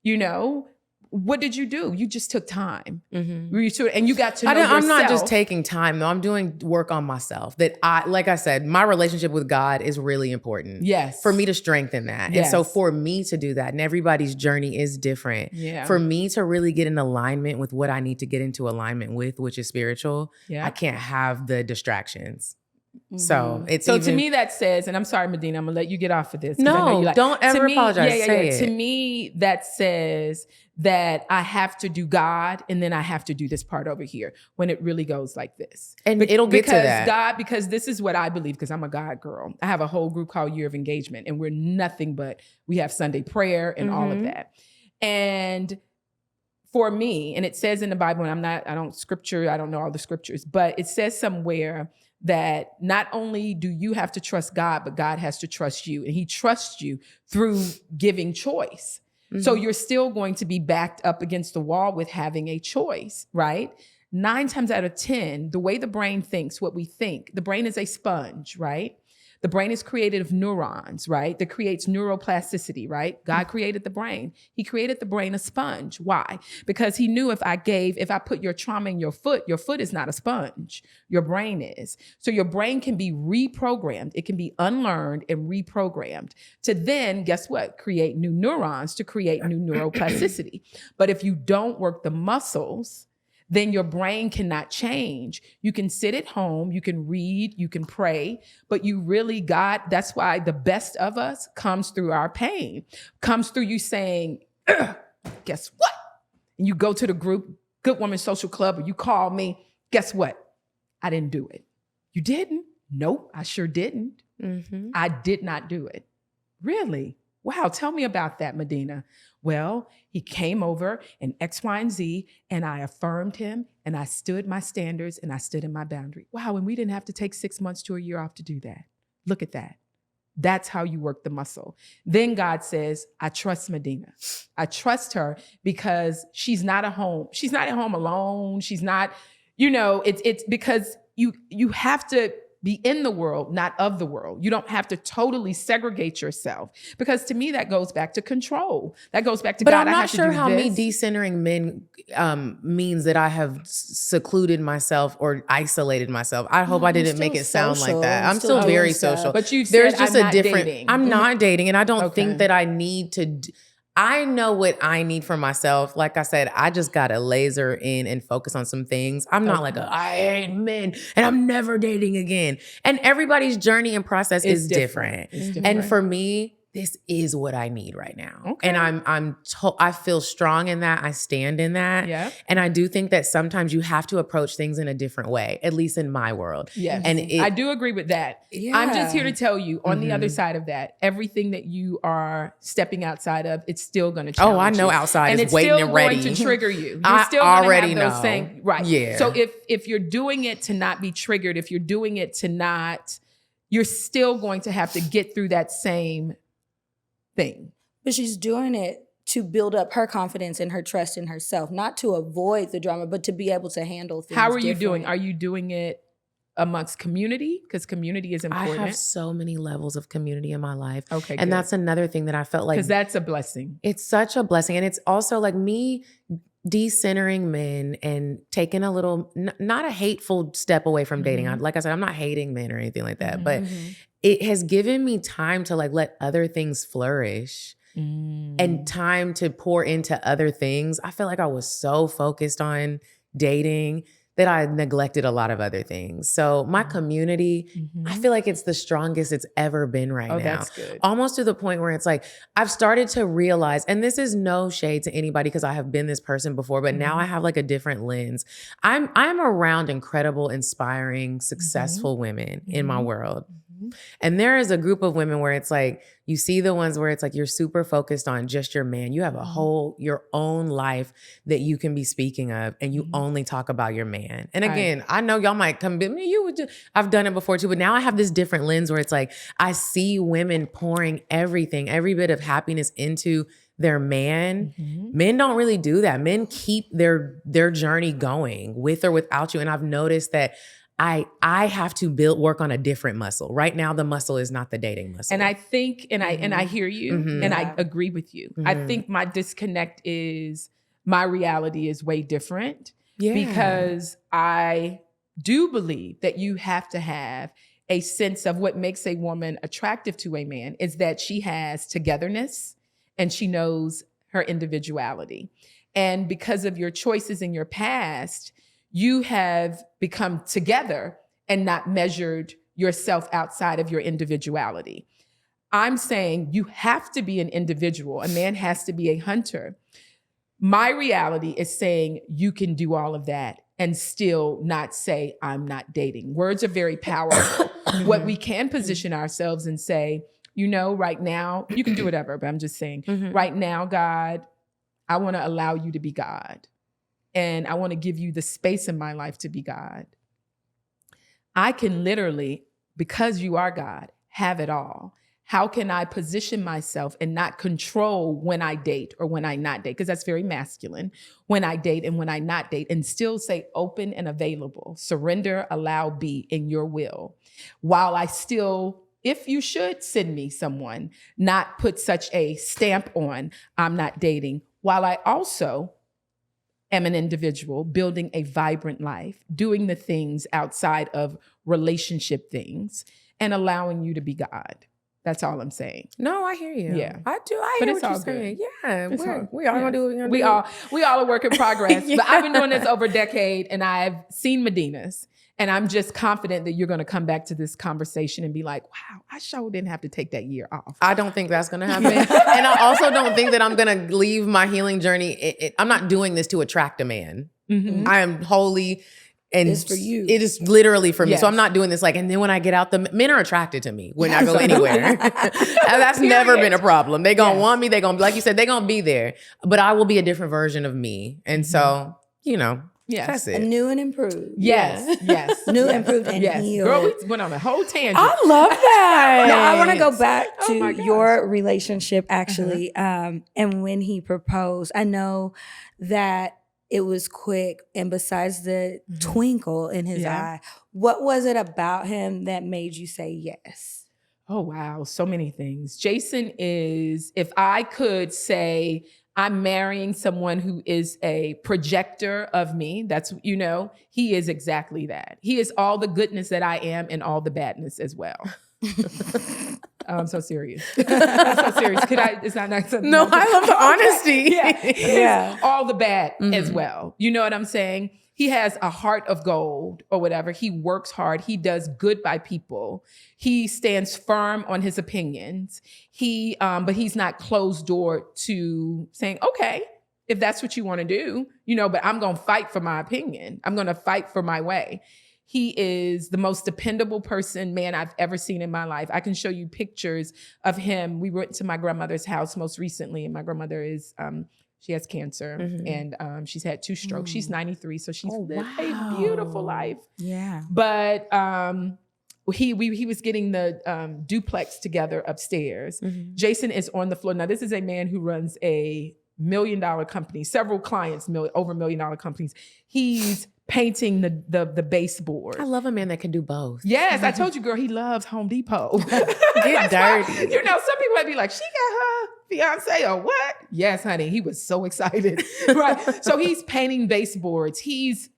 You know, what did you do? You just took time. And you got to know yourself. I'm not just taking time though. I'm doing work on myself that like I said, my relationship with God is really important. Yes. For me to strengthen that. Yes. And so for me to do that, and everybody's journey is different. Yeah. For me to really get in alignment with what I need to get into alignment with, which is spiritual, I can't have the distractions. So it's to me that says, and I'm sorry, Medina, I'm gonna let you get off of this. No, don't ever apologize. Say it. To me, that says that I have to do God, and then I have to do this part over here, when it really goes like this. And it'll get to that. Because this is what I believe, because I'm a God girl. I have a whole group called Year of Engagement, and we're nothing but, we have Sunday prayer and all of that. And for me, and it says in the Bible, and I don't know all the scriptures, but it says somewhere that not only do you have to trust God, but God has to trust you. And he trusts you through giving choice. So you're still going to be backed up against the wall with having a choice, right? 9 times out of 10, the way the brain thinks, what we think, the brain is a sponge, right? The brain is created of neurons, right? That creates neuroplasticity, right? God created the brain. He created the brain a sponge. Why? Because he knew if I put your trauma in your foot is not a sponge. Your brain is. So your brain can be reprogrammed. It can be unlearned and reprogrammed to then, guess what? Create new neurons to create new neuroplasticity. But if you don't work the muscles, then your brain cannot change. You can sit at home, you can read, you can pray, but you really that's why the best of us comes through our pain, comes through you saying, guess what? And you go to the group, Good Woman Social Club, or you call me, guess what? I didn't do it. You didn't? Nope, I sure didn't. Mm-hmm. I did not do it. Really? Wow, tell me about that, Medina. Well, he came over in X, Y, and Z, and I affirmed him, and I stood my standards, and I stood in my boundary. Wow, and we didn't have to take 6 months to a year off to do that. Look at that. That's how you work the muscle. Then God says, I trust Medina. I trust her because she's not at home. She's not at home alone. She's not, it's because you have to be in the world, not of the world. You don't have to totally segregate yourself, because to me that goes back to control. That goes back to but God. I'm not sure how me decentering men means that I have secluded myself or isolated myself. I hope I didn't make it sound like that. I'm still very social. But you there's said, just I'm a not different. dating. I'm not dating, and I don't think Okay. that I need to. I know what I need for myself. Like I said, I just got to laser in and focus on some things. I'm not like, I hate men and I'm never dating again. And everybody's journey and process is different. And for me, this is what I need right now. Okay. And I feel strong in that. I stand in that. Yeah. And I do think that sometimes you have to approach things in a different way, at least in my world. Yes. And I do agree with that. Yeah. I'm just here to tell you, on the other side of that, everything that you are stepping outside of, it's still going to challenge you. Oh, I know outside and is waiting and ready. it's still going to trigger you. You're I still going to already have those know. same, right. Yeah. So if you're doing it to not be triggered, if you're doing it to not, you're still going to have to get through that same thing. But she's doing it to build up her confidence and her trust in herself, not to avoid the drama, but to be able to handle things. How are you doing? Are you doing it amongst community? Because community is important. I have so many levels of community in my life. Okay, and that's another thing that I felt like. Because that's a blessing. It's such a blessing. And it's also like me decentering men and taking a little, not a hateful step away from dating. Like I said, I'm not hating men or anything like that, but it has given me time to like let other things flourish and time to pour into other things. I feel like I was so focused on dating that I neglected a lot of other things. So my community, I feel like it's the strongest it's ever been right now. That's good. Almost to the point where it's like, I've started to realize, and this is no shade to anybody because I have been this person before, but now I have like a different lens. I'm around incredible, inspiring, successful women in my world. And there is a group of women where it's like, you see the ones where it's like you're super focused on just your man. You have a whole, your own life that you can be speaking of, and you only talk about your man. And again, I know y'all might come, I've done it before too, but now I have this different lens where it's like, I see women pouring everything, every bit of happiness into their man. Men don't really do that. Men keep their journey going with or without you. And I've noticed that I have to work on a different muscle. Right now, the muscle is not the dating muscle. And I think, and I hear you, and I agree with you. I think my disconnect is my reality is way different because I do believe that you have to have a sense of what makes a woman attractive to a man is that she has togetherness and she knows her individuality. And because of your choices in your past, you have become together and not measured yourself outside of your individuality. I'm saying you have to be an individual. A man has to be a hunter. My reality is saying you can do all of that and still not say, I'm not dating. Words are very powerful. What we can position ourselves and say, right now, you can do whatever, but I'm just saying, right now, God, I want to allow you to be God. And I want to give you the space in my life to be God. I can literally, because you are God, have it all. How can I position myself and not control when I date or when I not date? Because that's very masculine. When I date and when I not date, and still say open and available, surrender, allow, be in your will, while I still if you should send me someone, not put such a stamp on I'm not dating, while I also am an individual building a vibrant life, doing the things outside of relationship things, and allowing you to be God. That's all I'm saying. No, I hear you. Yeah. I do. I But hear it's what all you're good. saying. Yeah. It's all- We all gonna do what we're gonna we do. all a work in progress. Yeah. But I've been doing this over a decade, and I've seen Medina's, and I'm just confident that you're going to come back to this conversation and be like, "Wow, I sure didn't have to take that year off." I don't think that's gonna happen. And I also don't think that I'm gonna leave my healing journey. I'm not doing this to attract a man. Mhm. I am wholly and It's for you. It is literally for me. Yes. So I'm not doing this like, and then when I get out, the men are attracted to me when I go anywhere. And that's never been a problem. They gonna want me. They gonna, like you said, they gonna be there. But I will be a different version of me. And so, Yes. that's it. New and improved. Yes, yes. New, yes, improved, and yes. healed. Girl, we went on a whole tangent. I love that. Now, I want to go Yes. back Oh my to gosh. your relationship, actually. And when he proposed, I know that it was quick. And besides the twinkle in his eye, what was it about him that made you say yes? Oh, wow. So many things. Jason is, if I could say I'm marrying someone who is a projector of me, that's, he is exactly that. He is all the goodness that I am and all the badness as well. I'm so serious. I'm so serious. It's not nice. No, I love the honesty. Yeah. All the bad as well. You know what I'm saying? He has a heart of gold or whatever. He works hard. He does good by people. He stands firm on his opinions. But he's not closed door to saying, okay, if that's what you want to do, but I'm going to fight for my opinion. I'm going to fight for my way. He is the most dependable man I've ever seen in my life. I can show you pictures of him. We went to my grandmother's house most recently, and my grandmother is, she has cancer, and she's had 2 strokes. She's 93, so she's lived a beautiful life. Yeah. But he was getting the duplex together upstairs. Jason is on the floor. Now, this is a man who runs a $1 million company, several clients, over $1 million companies. He's painting the baseboard. I love a man that can do both. Yes, I told you, girl, he loves Home Depot. Get dirty. Some people might be like, she got her fiance or what? Yes, honey. He was so excited. Right. So he's painting baseboards. He's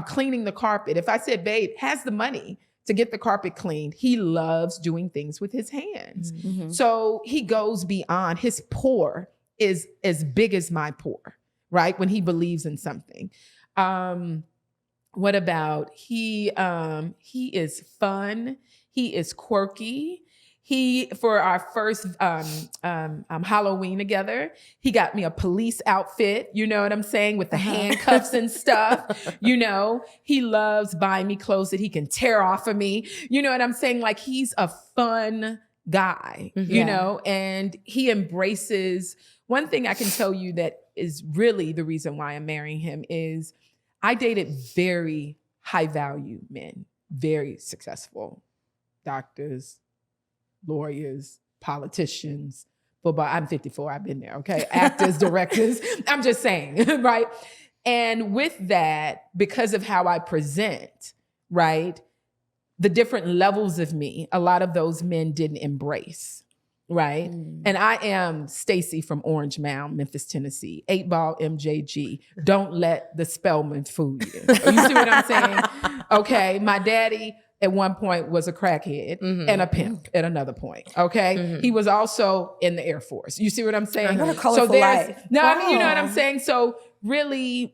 cleaning the carpet. If I said, babe, has the money to get the carpet cleaned, he loves doing things with his hands. So he goes beyond. His pour is as big as my pour, right? When he believes in something. What about he is fun. He is quirky. For our first Halloween together, he got me a police outfit, you know what I'm saying, with the handcuffs and stuff. He loves buying me clothes that he can tear off of me. You know what I'm saying? Like, he's a fun guy, and he embraces. One thing I can tell you that is really the reason why I'm marrying him is I dated very high value men, very successful doctors, lawyers, politicians, football. I'm 54. I've been there. Okay. Actors, directors. I'm just saying. Right. And with that, because of how I present, right, the different levels of me, a lot of those men didn't embrace. Right. And I am Stacii from Orange Mound, Memphis, Tennessee. 8-ball MJG. Don't let the Spellman fool you. You see what I'm saying? Okay. My daddy at one point was a crackhead and a pimp at another point. Okay. He was also in the Air Force. You see what I'm saying? What a colorful life. No, I mean, you know what I'm saying? So really,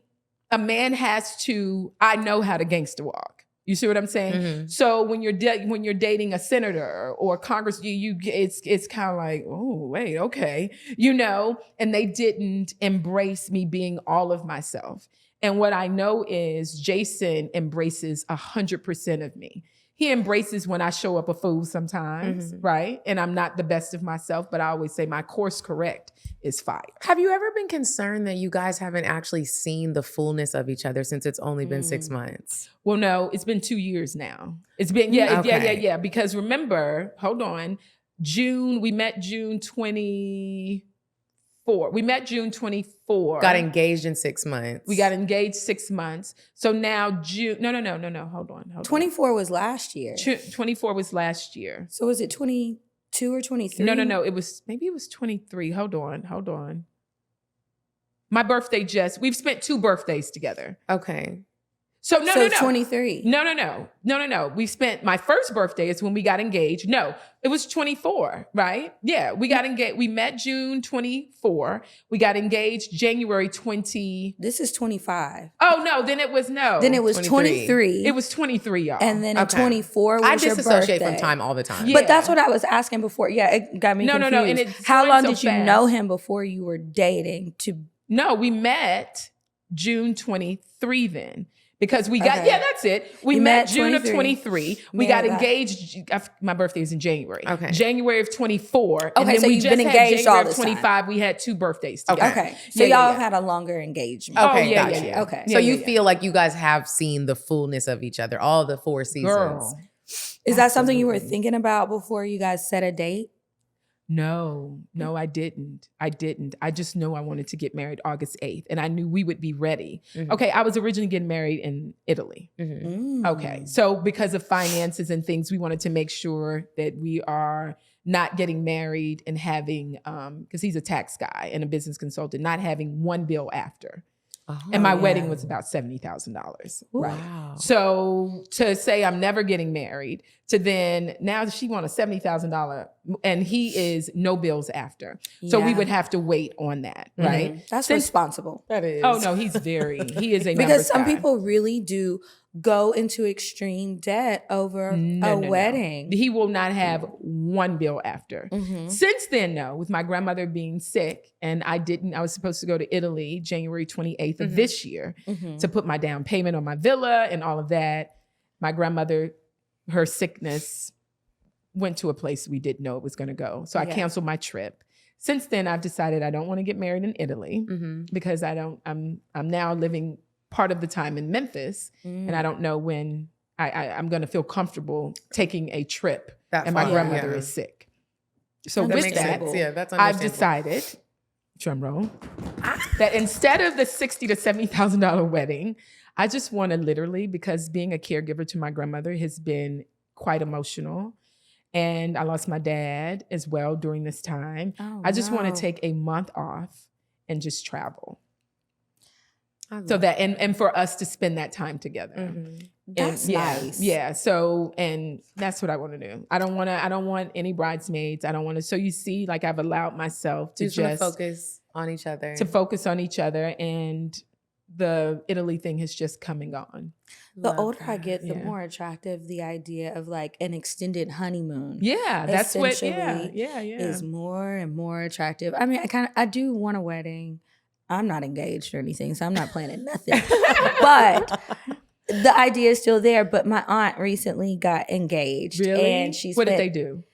a man I know how to gangster walk. You see what I'm saying? So when you're dating a senator or a Congress, it's kind of like, oh, wait, okay. And they didn't embrace me being all of myself. And what I know is Jason embraces 100% of me. He embraces when I show up a fool sometimes, right? And I'm not the best of myself, but I always say my course correct is fire. Have you ever been concerned that you guys haven't actually seen the fullness of each other since it's only been 6 months? Well, no, it's been 2 years now. It's been, yeah. Because remember, hold on, we met June 24th. 24. We met June 24. Got engaged in 6 months. We got engaged 6 months. So now June. No. Hold on. 24 was last year. 24 was last year. So was it 22 or 23? No. It was 23. Hold on. My birthday we've spent 2 birthdays together. Okay. So no. 23. No. We spent my first birthday is when we got engaged. No, it was 24, right? Yeah, we got engaged. We met June 24. We got engaged January 20. This is 25. Oh no, then it was 23. It was 23, y'all. And then in 24 was I your disassociate birthday. from time all the time. Yeah. But that's what I was asking before. Yeah, it got me confused. No. And it's How going long so did you fast. know him before you were dating? No, we met June 23 then. Because we got, Okay. that's it. We You met met June 23. of 23. We Man, got that- engaged. My birthday is in January. Okay. January of 24. Okay, so you've been engaged January all of this time. 25. We had 2 birthdays together. Okay. So Yeah, y'all yeah. had a longer engagement. Oh, Okay, yeah, gotcha. yeah. Okay. So you yeah. feel like you guys have seen the fullness of each other, all the 4 seasons. Girl. Is that something you were Absolutely. thinking about before you guys set a date? No, I didn't. I just know I wanted to get married August 8th, and I knew we would be ready. Mhm. Okay, I was originally getting married in Italy. Mhm. Okay, so because of finances and things, we wanted to make sure that we are not getting married and having, because he's a tax guy and a business consultant, not having one bill after. And my wedding was about $70,000. Right. Wow. So to say I'm never getting married, to then now she want a $70,000 and he is no bills after. So we Yeah. would have to wait on that, right? Mhm. That's Since- responsible. That is. Oh no, he is a Because numbers some guy. people really do go into extreme debt over No. wedding. He will not have one bill after. Mhm. Since then, no, with my grandmother being sick, and I was supposed to go to Italy January 28th of this year Mhm. to put my down payment on my villa and all of that. My grandmother, her sickness went to a place we didn't know it was going to go. So I Yeah. canceled my trip. Since then, I've decided I don't want to get married in Italy Mhm. because I'm now living part of the time in Memphis, and I don't know when I'm going to feel comfortable taking a trip That and my far, grandmother yeah. is sick. So That with makes that, sense. Yeah, that's I've understandable. decided, drum roll, that instead of the $60,000 to $70,000 wedding, I just want to literally, because being a caregiver to my grandmother has been quite emotional. And I lost my dad as well during this time. Oh, I just want no. to take a month off and just travel. I So love that, and for us to spend that time together. Mhm. That's And nice. Yeah. So, and that's what I want to do. I don't want any bridesmaids. I don't want to. So you see, like I've allowed myself to Just wanna just focus on each other. to focus on each other, and the Italy thing has just come and gone. The Love older I that. get, the Yeah. more attractive the idea of like an extended honeymoon Yeah, that's what. Yeah, Essentially yeah. is more and more attractive. I mean, I do want a wedding. I'm not engaged or anything, so I'm not planning nothing. But the idea is still there. But my aunt recently got engaged, Really? and she What did spent- they do?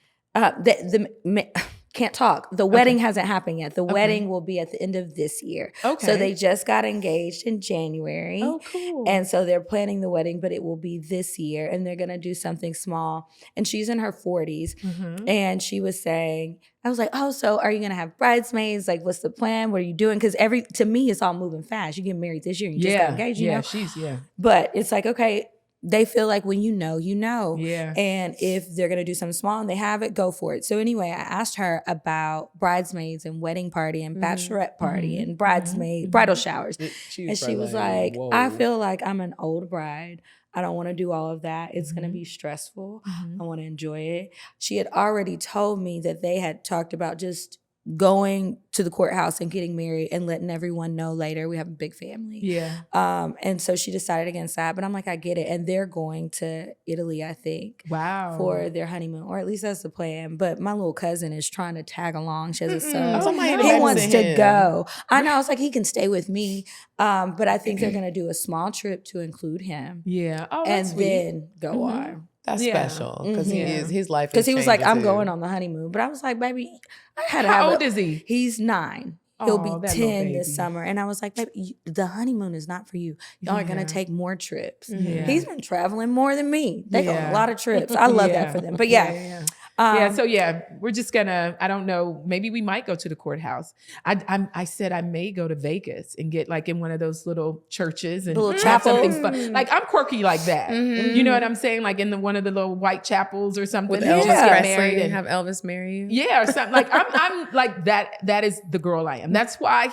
can't talk. The wedding hasn't happened yet. The wedding will be at the end of this year. Okay. So they just got engaged in January. Oh, cool. And so they're planning the wedding, but it will be this year, and they're gonna do something small. And she's in her 40s, Mhm. and she was saying, I was like, oh, so are you gonna have bridesmaids? Like, what's the plan? What are you doing? Because to me, it's all moving fast. You get married this year, and you just got engaged, you know? Yeah. But it's like, okay, they feel like when you know, you know. Yeah. And if they're gonna do something small and they have it, go for it. So anyway, I asked her about bridesmaids and wedding party and bachelorette party and bridal showers. And she was like, I feel like I'm an old bride. I don't want to do all of that. It's going to be stressful. I want to enjoy it. She had already told me that they had talked about just going to the courthouse and getting married and letting everyone know later. We have a big family. Yeah. And so she decided against that. But I'm like, I get it. And they're going to Italy, I think. Wow. For their honeymoon, or at least that's the plan. But my little cousin is trying to tag along. She has a son. Somebody He invest wants in to him. go. I know. I was like, he can stay with me. But I think they're going to do a small trip to include him Yeah. Oh, and that's sweet. then go on. That's Yeah. special because he Mhm. is his life. Because he was like, I'm too. going on the honeymoon. But I was like, baby, I had to How have old is he? He's 9. He'll Aw, be that little 10 this baby. summer. And I was like, baby, the honeymoon is not for you. Y'all are going Yeah. to take more trips. Yeah. He's been traveling more than me. They go on Yeah. a lot of trips. I love Yeah. that for them. But yeah. We're just gonna, I don't know, maybe we might go to the courthouse. I said I may go to Vegas and get like in one of those little churches and Little have something chapels. fun. Like I'm quirky like that. You know what I'm saying? Like in one of the little white chapels or something. With and Elvis just get Presley married and have Elvis marry you. Yeah, or something. Like I'm like that. That is the girl I am. That's why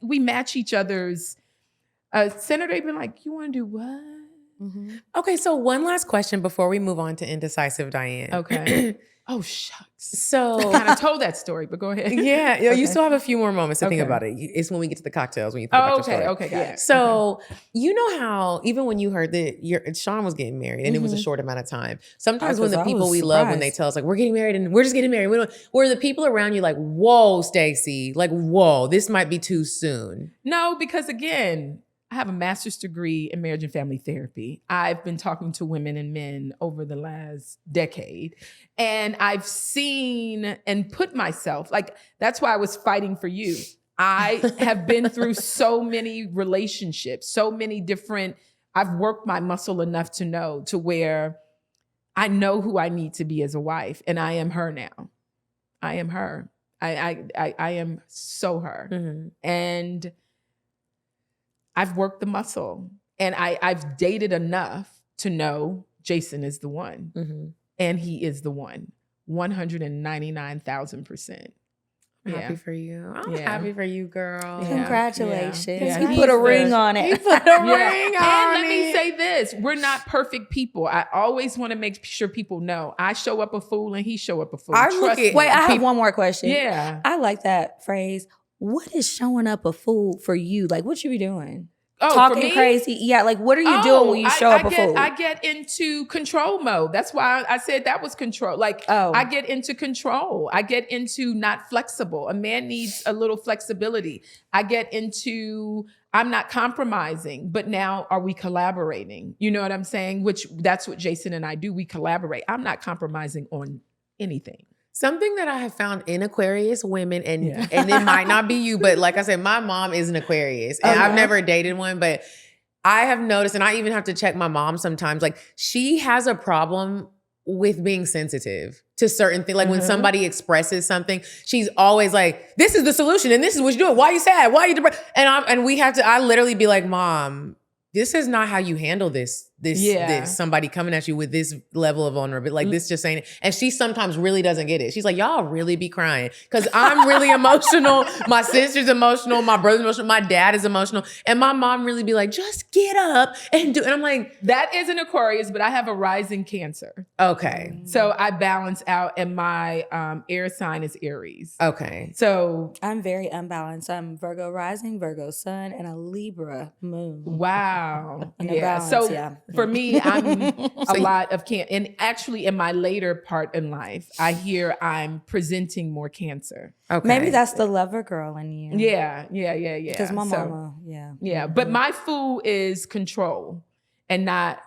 we match each other's. Senator been like, you want to do what? Okay, so one last question before we move on to Indecisive Diane. Okay. Oh, shucks. So kind of told that story, but go ahead. Yeah, Okay. you still have a few more moments to think about it. It's when we get to the cocktails when you think about your story. Okay, got it. So you know how even when you heard that Sean was getting married and it was a short amount of time, sometimes when the people we love, when they tell us like we're getting married and we're just getting married, where the people around you like, whoa, Stacii, like whoa, this might be too soon. No, because again, I have a master's degree in marriage and family therapy. I've been talking to women and men over the last decade, and I've seen and put myself, like, that's why I was fighting for you. I have been through so many relationships, so many different, I've worked my muscle enough to know to where I know who I need to be as a wife, and I am her now. I am her. I am so her. And I've worked the muscle, and I've dated enough to know Jason is the one, and he is the one, 199,000%. I'm happy for you. I'm happy for you, girl. Yeah. Congratulations. Yeah. He put a ring on it. He put a ring on And let me say this, we're not perfect people. I always want to make sure people know I show up a fool and he show up a fool. Wait, I have one more question. Yeah. I like that phrase. What is showing up a fool for you? Like, what you be doing? Oh, talking crazy. Yeah, like what are you doing when you show up a fool? I get into control mode. That's why I said that was control. Like I get into control. I get into not flexible. A man needs a little flexibility. I get into I'm not compromising, but now are we collaborating? You know what I'm saying? Which that's what Jason and I do. We collaborate. I'm not compromising on anything. Something that I have found in Aquarius women, and it might not be you, but like I said, my mom is an Aquarius, and I've never dated one, but I have noticed, and I even have to check my mom sometimes, like she has a problem with being sensitive to certain things. Like when somebody expresses something, she's always like, this is the solution, and this is what you're doing. Why are you sad? Why are you depressed? And we have to, I literally be like, Mom, this is not how you handle this somebody coming at you with this level of vulnerability. Like this just ain't it. And she sometimes really doesn't get it. She's like, y'all really be crying. Cause I'm really emotional. My sister's emotional. My brother's emotional. My dad is emotional. And my mom really be like, just get up and do. And I'm like, that is an Aquarius, but I have a rising Cancer. Okay. So I balance out, and my air sign is Aries. Okay. So I'm very unbalanced. I'm Virgo rising, Virgo sun, and a Libra moon. Wow. And Yeah. balance, So for me, I'm a lot of Cancer. And actually in my later part in life, I hear I'm presenting more Cancer. Okay. Maybe that's the lover girl in you. Yeah. Because my mama, Yeah. But my fool is control, and not,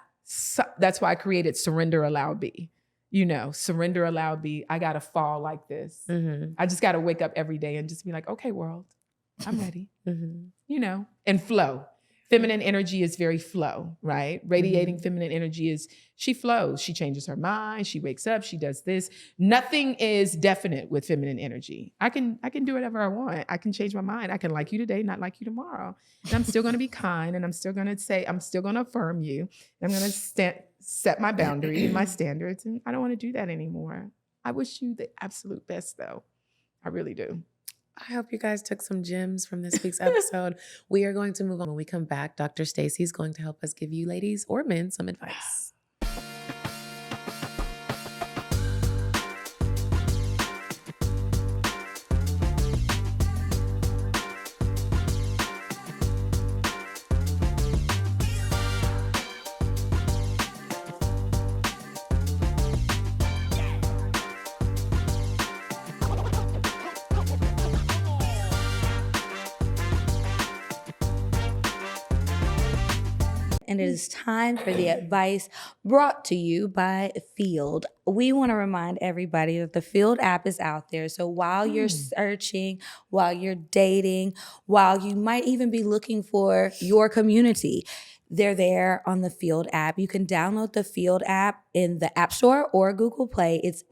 that's why I created Surrender, Allow, Be. You know, surrender, allow, be. I got to fall like this. I just got to wake up every day and just be like, okay, world, I'm ready. You know, and flow. Feminine energy is very flow, right? Radiating feminine energy is, she flows. She changes her mind. She wakes up. She does this. Nothing is definite with feminine energy. I can do whatever I want. I can change my mind. I can like you today, not like you tomorrow. And I'm still going to be kind. And I'm still going to say, I'm still going to affirm you. I'm going to set my boundaries and my standards. And I don't want to do that anymore. I wish you the absolute best though. I really do. I hope you guys took some gems from this week's episode. We are going to move on. When we come back, Dr. Stacii is going to help us give you ladies or men some advice. And it is time for the advice brought to you by Field. We want to remind everybody that the Field app is out there. So while you're searching, while you're dating, while you might even be looking for your community, They're there on the Field app. You can download the Field app in the App Store or Google Play. It's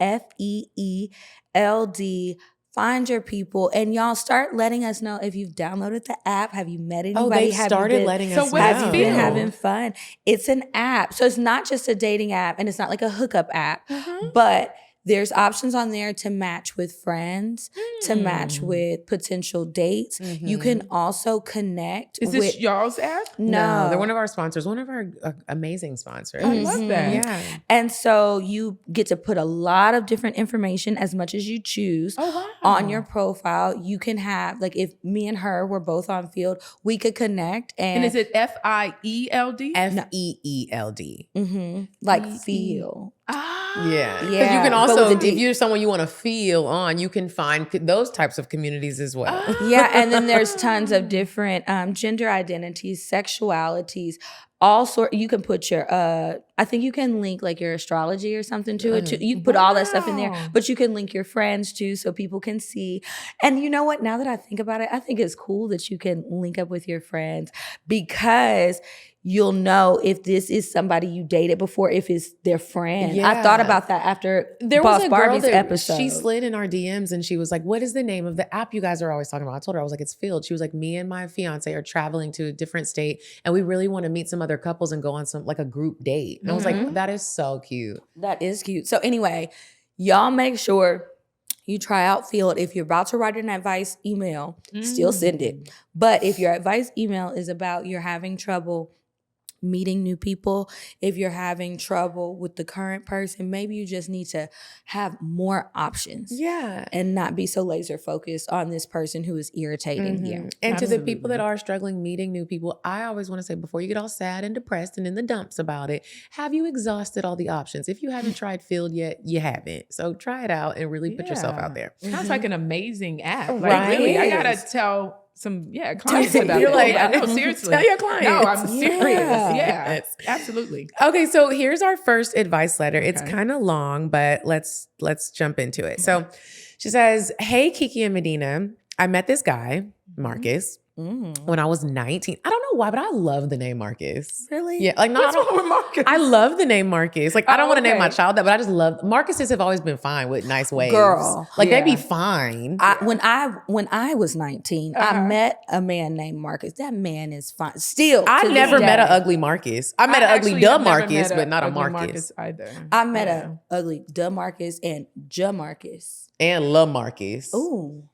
FEELD. Find your people, and y'all start letting us know if you've downloaded the app. Have you met anybody? Oh, they Have you started been- letting So us what know. is Have you been Field? having fun? It's an app. So it's not just a dating app, and it's not like a hookup app, Uh-huh. but there's options on there to match with friends, to match Mm. with potential dates. You Mhm. can also connect Is with... this y'all's app? No. They're one of our sponsors, one of our amazing sponsors. I love that. Yeah. And so you get to put a lot of different information, as much as you choose, Oh, wow. on your profile. You can have, like, if me and her were both on Field, we could connect. And is it FIELD? FEELD. Like E-E. feel. Ah. Yeah. Because Yeah, you can but also, with a if D. you're someone you want to feel on, you can find those types of communities as well. Yeah, and then there's tons of different gender identities, sexualities, all sort. You can put your I think you can link like your astrology or something to it too. You can put all that stuff in there, Wow. but you can link your friends too, so people can see. And you know what? Now that I think about it, I think it's cool that you can link up with your friends, because you'll know if this is somebody you dated before, if it's their friend. I thought Yeah. about that after There Boss was a girl Barbie's that episode. she slid in our DMs and she was like, "What is the name of the app you guys are always talking about?" I told her, I was like, "It's Field." She was like, "Me and my fiance are traveling to a different state and we really want to meet some other couples and go on some like a group date." And I was like, "That is so cute." That is cute. So anyway, y'all make sure you try out Field. If you're about to write an advice email, still send it. But if your advice email is about you're having trouble meeting new people, if you're having trouble with the current person, maybe you just need to have more options. Yeah. And not be so laser focused on this person who is irritating you. And to the people that Absolutely. are struggling meeting new people, I always want to say, before you get all sad and depressed and in the dumps about it, have you exhausted all the options? If you haven't tried Field yet, you haven't. So try it out and really put yourself Yeah. out there. Sounds like an amazing app. Like, Right. really, I It gotta is. tell some clients about You're it. like, Yeah, no, seriously. tell your clients. No, I'm serious. Yeah. Yeah, absolutely. Okay, so here's our first advice letter. It's Okay. kind of long, but let's jump into it. So she says, "Hey, Kiki and Medina, I met this guy, Marcus, when I was 19. I don't know why, but I love the name Marcus. Really? Yeah, like no, I What's don't. wrong with Marcus? I love the name Marcus. Like I don't Oh, want to name my okay. child that, but I just love Marcuses have always been fine with nice waves. Girl, like they be yeah. fine. When I was 19, I Uh-huh. met a man named Marcus. That man is fine. Still, I to this never met an day. ugly Marcus. I met an ugly actually dumb have never Marcus, met but not a ugly Marcus. either. I met Yeah. a ugly Marcus and Marcus. And love Marcus. Ooh.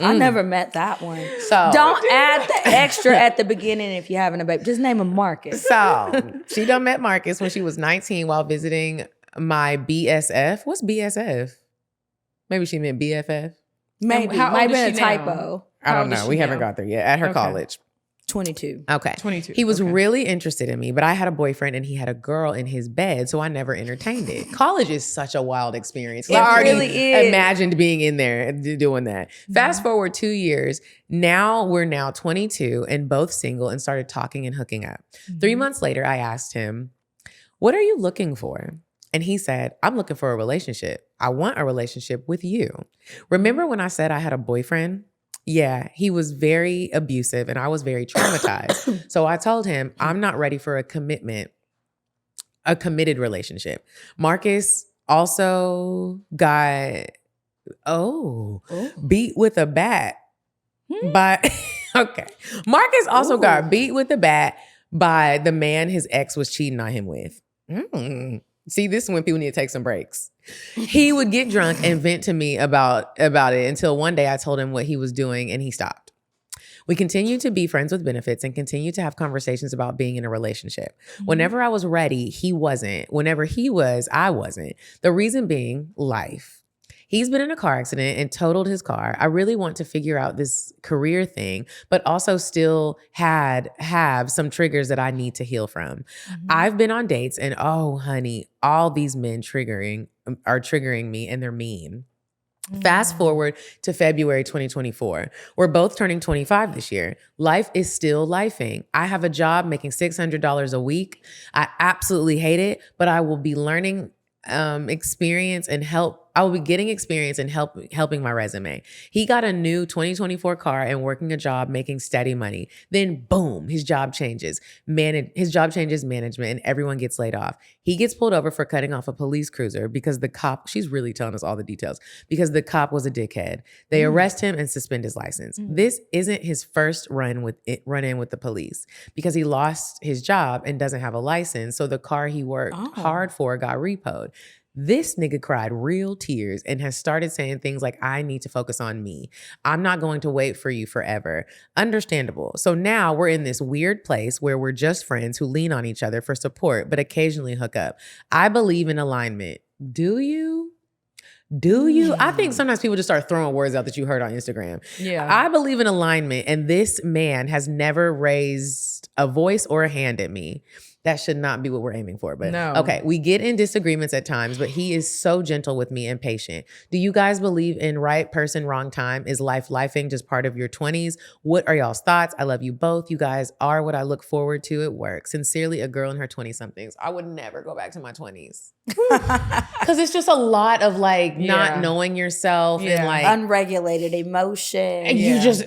I never met that one. So Don't add the extra at the beginning if you're having a baby. Just name him Marcus. So she done met Marcus when she was 19 while visiting my BSF. What's BSF? Maybe she meant BFF. Maybe. how Might old have is been a she now? typo. I How don't old is know. she We haven't now? got there yet. At her Okay. college. 22. Okay. 22. He was Okay. really interested in me, but I had a boyfriend and he had a girl in his bed, so I never entertained it. College is such a wild experience. It I already really is. imagined being in there and doing that. Fast forward 2 years. We're now 22 and both single and started talking and hooking up. 3 months later, I asked him, "What are you looking for?" And he said, "I'm looking for a relationship. I want a relationship with you." Remember when I said I had a boyfriend? Yeah, he was very abusive and I was very traumatized. So I told him, I'm not ready for a committed relationship. Marcus also got, beat with a bat by, okay. Marcus also got beat with a bat by the man his ex was cheating on him with. See, this is when people need to take some breaks. He would get drunk and vent to me about it until one day I told him what he was doing and he stopped. We continued to be friends with benefits and continued to have conversations about being in a relationship. Whenever I was ready, he wasn't. Whenever he was, I wasn't. The reason being life. He's been in a car accident and totaled his car. I really want to figure out this career thing, but also still have some triggers that I need to heal from. I've been on dates and honey, all these men are triggering me and they're mean. Fast forward to February 2024. We're both turning 25 this year. Life is still lifing. I have a job making $600 a week. I absolutely hate it, but I will be learning experience and help. I will be getting experience and helping my resume. He got a new 2024 car and working a job making steady money. Then boom, his job changes. His job changes management and everyone gets laid off. He gets pulled over for cutting off a police cruiser because the cop, she's really telling us all the details, because the cop was a dickhead. They arrest him and suspend his license. This isn't his first run in with the police because he lost his job and doesn't have a license. So the car he worked hard for got repoed. This nigga cried real tears and has started saying things like, I need to focus on me. I'm not going to wait for you forever. Understandable. So now we're in this weird place where we're just friends who lean on each other for support, but occasionally hook up. I believe in alignment. Do you? I think sometimes people just start throwing words out that you heard on Instagram. Yeah. I believe in alignment, and this man has never raised a voice or a hand at me. That should not be what we're aiming for. But no. Okay, we get in disagreements at times, but he is so gentle with me and patient. Do you guys believe in right person, wrong time? Is lifing just part of your 20s? What are y'all's thoughts? I love you both. You guys are what I look forward to at work. Sincerely, a girl in her 20-somethings. I would never go back to my 20s. Because it's just a lot of not knowing yourself and unregulated emotion. And you just,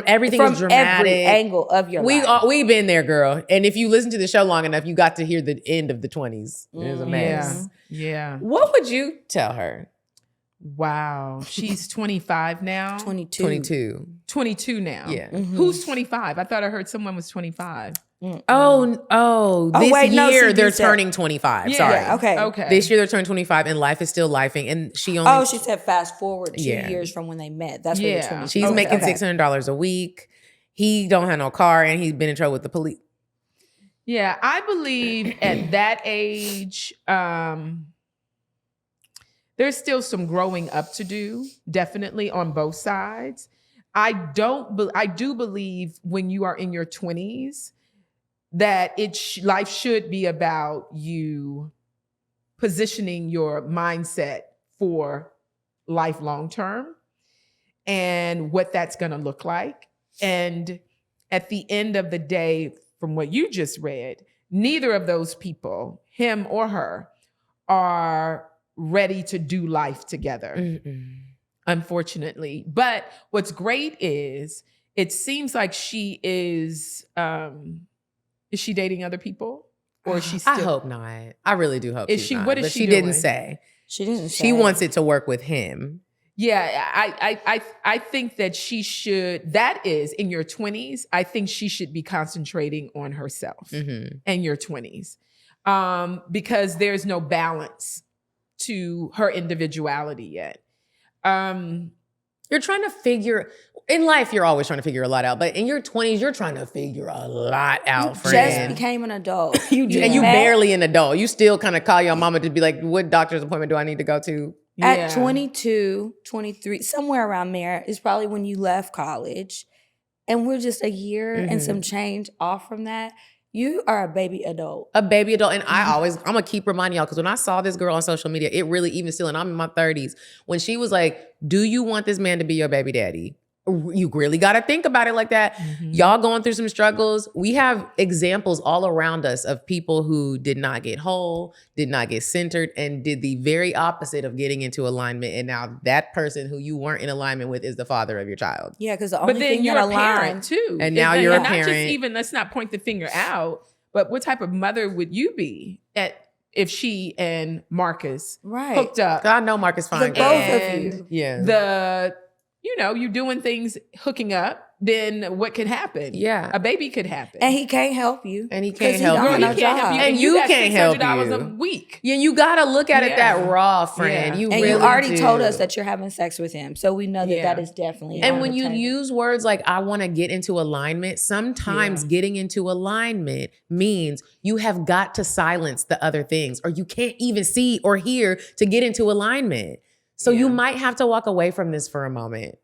everything is dramatic. Every angle of your life. We've been there, girl. And if you listen to the show long enough, you got to hear the end of the 20s. It was a mess. Yeah. What would you tell her? Wow. She's 25 now. 22 now. Yeah. Who's 25? I thought I heard someone was 25. This year they're turning 25. Yeah, Sorry. okay. This year they're turning 25 and life is still lifing. And she only. she said fast forward 2 years from when they met. That's what the 20. She's making $600 a week. He don't have no car and he's been in trouble with the police. Yeah, I believe at that age, there's still some growing up to do, definitely on both sides. I do believe when you are in your 20s that life should be about you positioning your mindset for life long term and what that's going to look like. And at the end of the day, from what you just read, neither of those people, him or her, are ready to do life together, unfortunately. But what's great is it seems like she is she dating other people? Or is she still? I hope not. I really do hope she's not. What is but she she doing? didn't say. She didn't say. She wants it to work with him. Yeah, I think that she should, that is in your 20s, I think she should be concentrating on herself in your 20s because there's no balance to her individuality yet. You're trying to figure, in life you're always trying to figure a lot out, but in your 20s you're trying to figure a lot out, friend. Just became an adult. And you barely an adult. You still kind of call your mama to be like, what doctor's appointment do I need to go to? At 22, 23, somewhere around there is probably when you left college. And we're just a year and some change off from that. You are a baby adult. A baby adult. And I'm going to keep reminding y'all, because when I saw this girl on social media, it really, even still, and I'm in my 30s, when she was like, do you want this man to be your baby daddy? You really got to think about it like that. Y'all going through some struggles. We have examples all around us of people who did not get whole, did not get centered, and did the very opposite of getting into alignment. And now that person who you weren't in alignment with is the father of your child. Yeah, because the only but then thing you're that a parent too. And now you're a not parent. Just even, let's not point the finger out, but what type of mother would you be if she and Marcus hooked up? I know Marcus fine. Both of you. Yeah. You're doing things, hooking up, then what could happen? Yeah. A baby could happen. And he can't help you. And he can't help you. No job. And you can't help you. $600 a week. Yeah, you got to look at it that raw, friend. Yeah. You and really you already do. told us that you're having sex with him. So we know that that is definitely And when you use words like, I want to get into alignment, sometimes getting into alignment means you have got to silence the other things, or you can't even see or hear to get into alignment. So you might have to walk away from this for a moment.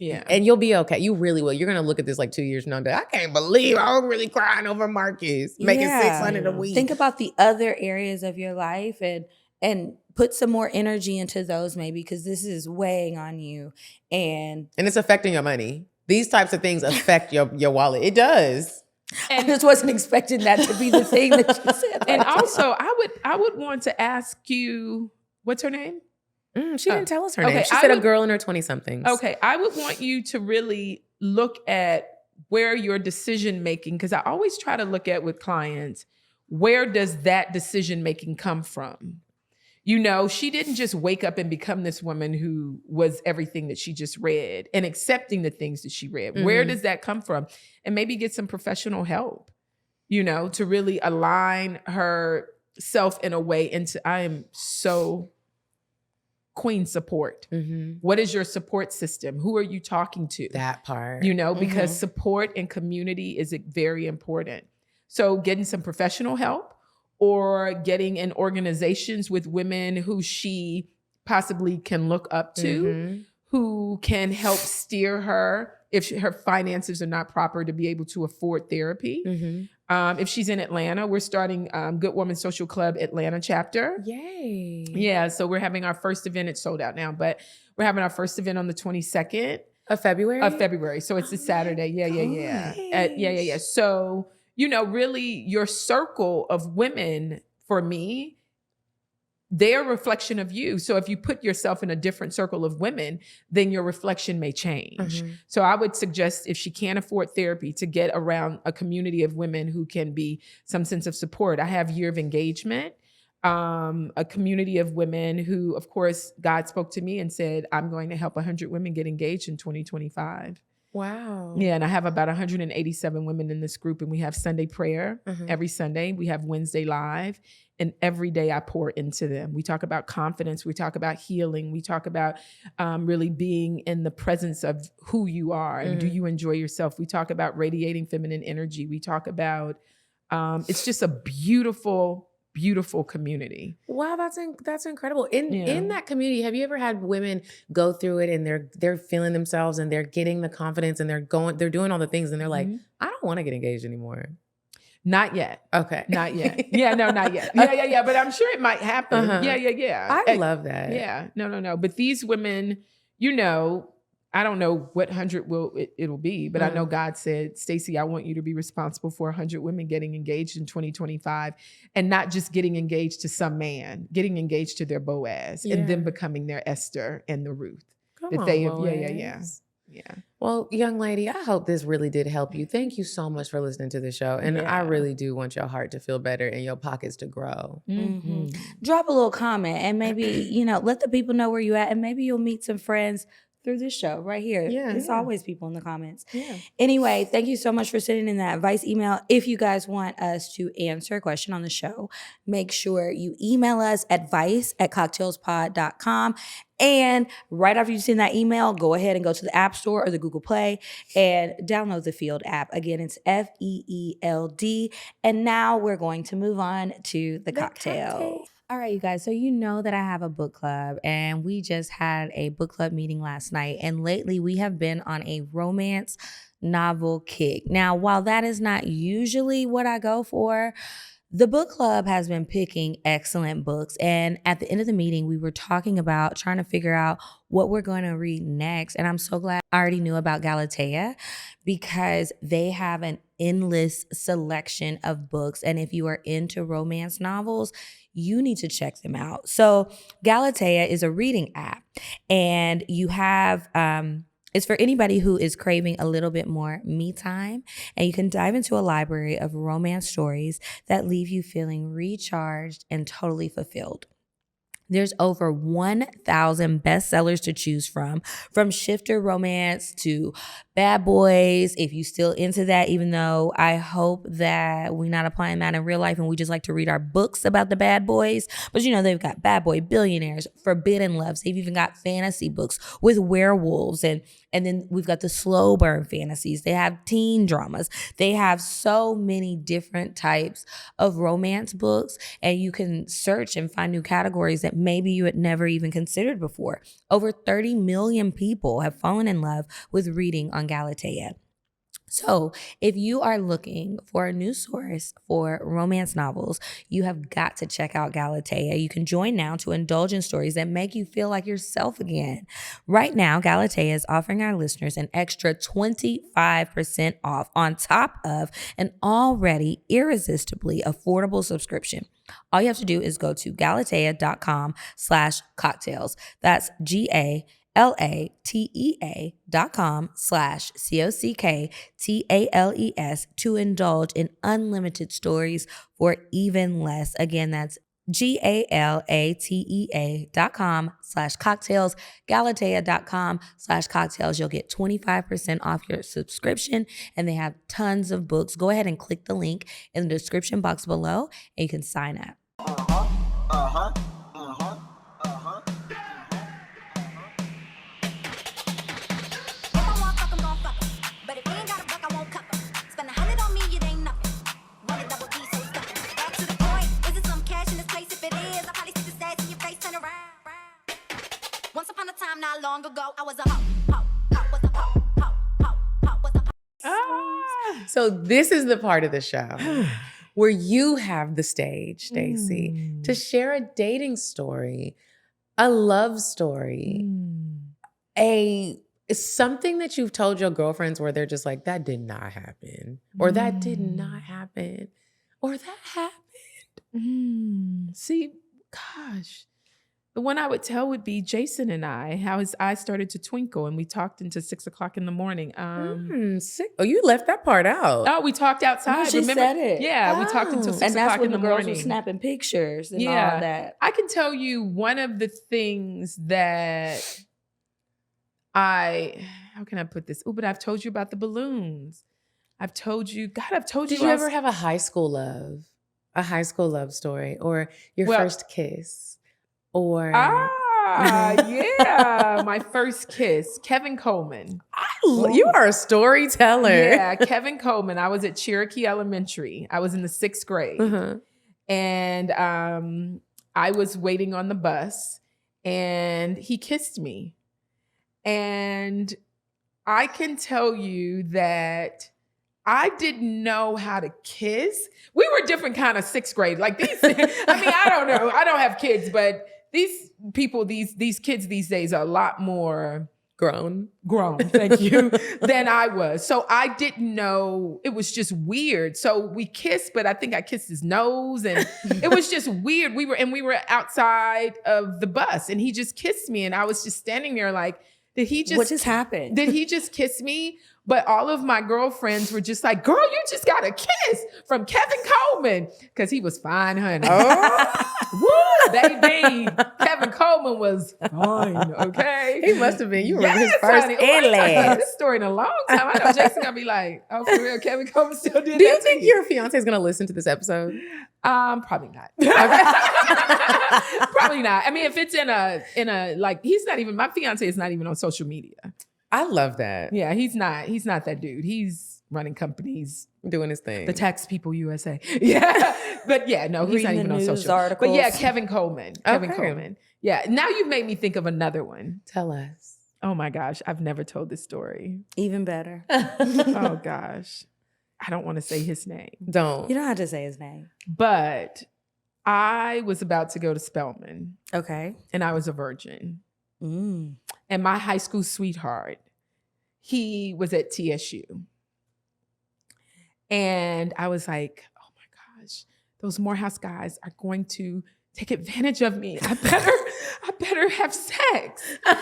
Yeah. And you'll be okay. You really will. You're going to look at this like 2 years from now and be like, I can't believe I'm really crying over Marcus making $600 a week. Think about the other areas of your life and put some more energy into those maybe, because this is weighing on you. And it's affecting your money. These types of things affect your wallet. It does. And I just wasn't expecting that to be the thing that you said. And also, I would want to ask you, what's her name? She didn't tell us her name. Okay, She said a girl in her 20-somethings. Okay, I would want you to really look at where your decision making, because I always try to look at with clients, where does that decision making come from? She didn't just wake up and become this woman who was everything that she just read and accepting the things that she read. Where does that come from? And maybe get some professional help, to really align herself in a way into, I am so queen support. What is your support system? Who are you talking to? That part. Because support and community is very important. So getting some professional help, or getting in organizations with women who she possibly can look up to, who can help steer her if her finances are not proper to be able to afford therapy. If she's in Atlanta, we're starting Good Woman Social Club Atlanta chapter. Yay. Yeah, so we're having our first event. It's sold out now, but we're having our first event on the 22nd of February. So it's a Saturday. Yeah. So, really your circle of women, for me, they're a reflection of you. So if you put yourself in a different circle of women, then your reflection may change. So I would suggest, if she can't afford therapy, to get around a community of women who can be some sense of support. I have Year of Engagement, a community of women who, of course, God spoke to me and said, I'm going to help 100 women get engaged in 2025. Wow. Yeah, and I have about 187 women in this group, and we have Sunday prayer every Sunday. We have Wednesday live, and every day I pour into them. We talk about confidence. We talk about healing. We talk about really being in the presence of who you are, and do you enjoy yourself? We talk about radiating feminine energy. We talk about, it's just a beautiful community. Wow, that's incredible. In that community, have you ever had women go through it and they're feeling themselves and they're getting the confidence and they're doing all the things and they're like, I don't want to get engaged anymore? Not yet. Okay. Not yet. Yeah, no, not yet. Yeah. But I'm sure it might happen. Yeah. I love that. Yeah. No. But these women, I don't know what 100 it'll be, but I know God said, Stacii, I want you to be responsible for 100 women getting engaged in 2025, and not just getting engaged to some man, getting engaged to their Boaz, and then becoming their Esther and the Ruth. Yeah. Well, young lady, I hope this really did help you. Thank you so much for listening to the show. And I really do want your heart to feel better and your pockets to grow. Drop a little comment and maybe, let the people know where you at, and maybe you'll meet some friends through this show right here. There's always people in the comments. Anyway, thank you so much for sending in that advice email. If you guys want us to answer a question on the show, make sure you email us advice@cocktailspod.com. And right after you send that email, go ahead and go to the App Store or the Google Play and download the Field app. Again, it's FEELD. And now we're going to move on to the cocktail. All right, you guys. So you know that I have a book club, and we just had a book club meeting last night. And lately we have been on a romance novel kick. Now, while that is not usually what I go for, the book club has been picking excellent books. And at the end of the meeting, we were talking about trying to figure out what we're going to read next. And I'm so glad I already knew about Galatea, because they have an endless selection of books. And if you are into romance novels, you need to check them out. So Galatea is a reading app, and you have it's for anybody who is craving a little bit more me time, and you can dive into a library of romance stories that leave you feeling recharged and totally fulfilled. There's over 1,000 bestsellers to choose from shifter romance to bad boys, if you still into that, even though I hope that we're not applying that in real life and we just like to read our books about the bad boys. But they've got bad boy billionaires, forbidden loves. They've even got fantasy books with werewolves, and then we've got the slow burn fantasies. They have teen dramas. They have so many different types of romance books, and you can search and find new categories that maybe you had never even considered before. Over 30 million people have fallen in love with reading on Galatea. So if you are looking for a new source for romance novels, you have got to check out Galatea. You can join now to indulge in stories that make you feel like yourself again. Right now, Galatea is offering our listeners an extra 25% off on top of an already irresistibly affordable subscription. All you have to do is go to galatea.com/cocktails. That's GALATEA.com/COCKTALES to indulge in unlimited stories for even less. Again, that's GALATEA.com/cocktails, galatea.com/cocktails. You'll get 25% off your subscription, and they have tons of books. Go ahead and click the link in the description box below, and you can sign up. Once upon a time, not long ago, I was a hoe. So this is the part of the show where you have the stage, Stacii, to share a dating story, a love story, something that you've told your girlfriends where they're just like, that did not happen, or that did not happen, or that happened. See, gosh. The one I would tell would be Jason and I, how his eyes started to twinkle and we talked until 6 o'clock in the morning. Oh, you left that part out. Oh, we talked outside. No, she said it. Yeah, we talked until 6 And that's o'clock when in the the girls morning. were snapping pictures and all that. I can tell you one of the things that how can I put this? Oh, but I've told you about the balloons. I've told you. Did you ever have a high school love story, or your first kiss? Or yeah, my first kiss, Kevin Coleman. You are a storyteller. Yeah, Kevin Coleman. I was at Cherokee Elementary. I was in the 6th grade, and I was waiting on the bus, and he kissed me, and I can tell you that I didn't know how to kiss. We were different kind of 6th grade. Like these, I mean, I don't know. I don't have kids, but these people, these kids these days are a lot more grown, thank you, than I was. So I didn't know. It was just weird. So we kissed, but I think I kissed his nose, and it was just weird. We were outside of the bus, and he just kissed me, and I was just standing there like, what just happened? Did he just kiss me? But all of my girlfriends were just like, girl, you just got a kiss from Kevin Coleman. Because he was fine, honey. Woo, baby. Kevin Coleman was fine, okay? He must have been. You remember his first and last. This story in a long time. I know Jason gonna be like, oh, for real, Kevin Coleman still did that. Do you think your fiance is gonna listen to this episode? Probably not. Probably not. I mean, if it's in a like, he's not even, my fiance is not even on social media. I love that. Yeah, he's not that dude. He's running companies, doing his thing. The Tax People USA. Yeah. But yeah, no, he's not even on social. Articles. But yeah, Kevin Coleman. Kevin Coleman. Yeah. Now you've made me think of another one. Tell us. Oh my gosh. I've never told this story. Even better. Oh gosh. I don't want to say his name. Don't. You don't have to say his name. But I was about to go to Spelman. Okay. And I was a virgin. Mm. And my high school sweetheart, he was at TSU. And I was like, oh my gosh, those Morehouse guys are going to take advantage of me. I better have sex. I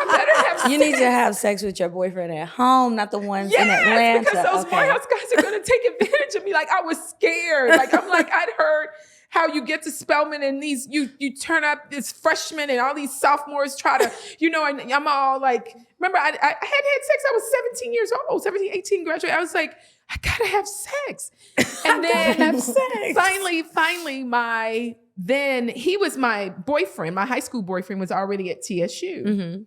better have sex. You need to have sex with your boyfriend at home, not the ones in Atlanta. Because those Morehouse guys are going to take advantage of me. Like, I was scared. Like, I'm like, I'd heard how you get to Spelman and these, you turn up this freshman and all these sophomores try to, and I'm all like, remember, I had sex. I was 17 years old, 17, 18, graduate. I was like, I gotta have sex. And then finally, he was my boyfriend. My high school boyfriend was already at TSU. Mm-hmm.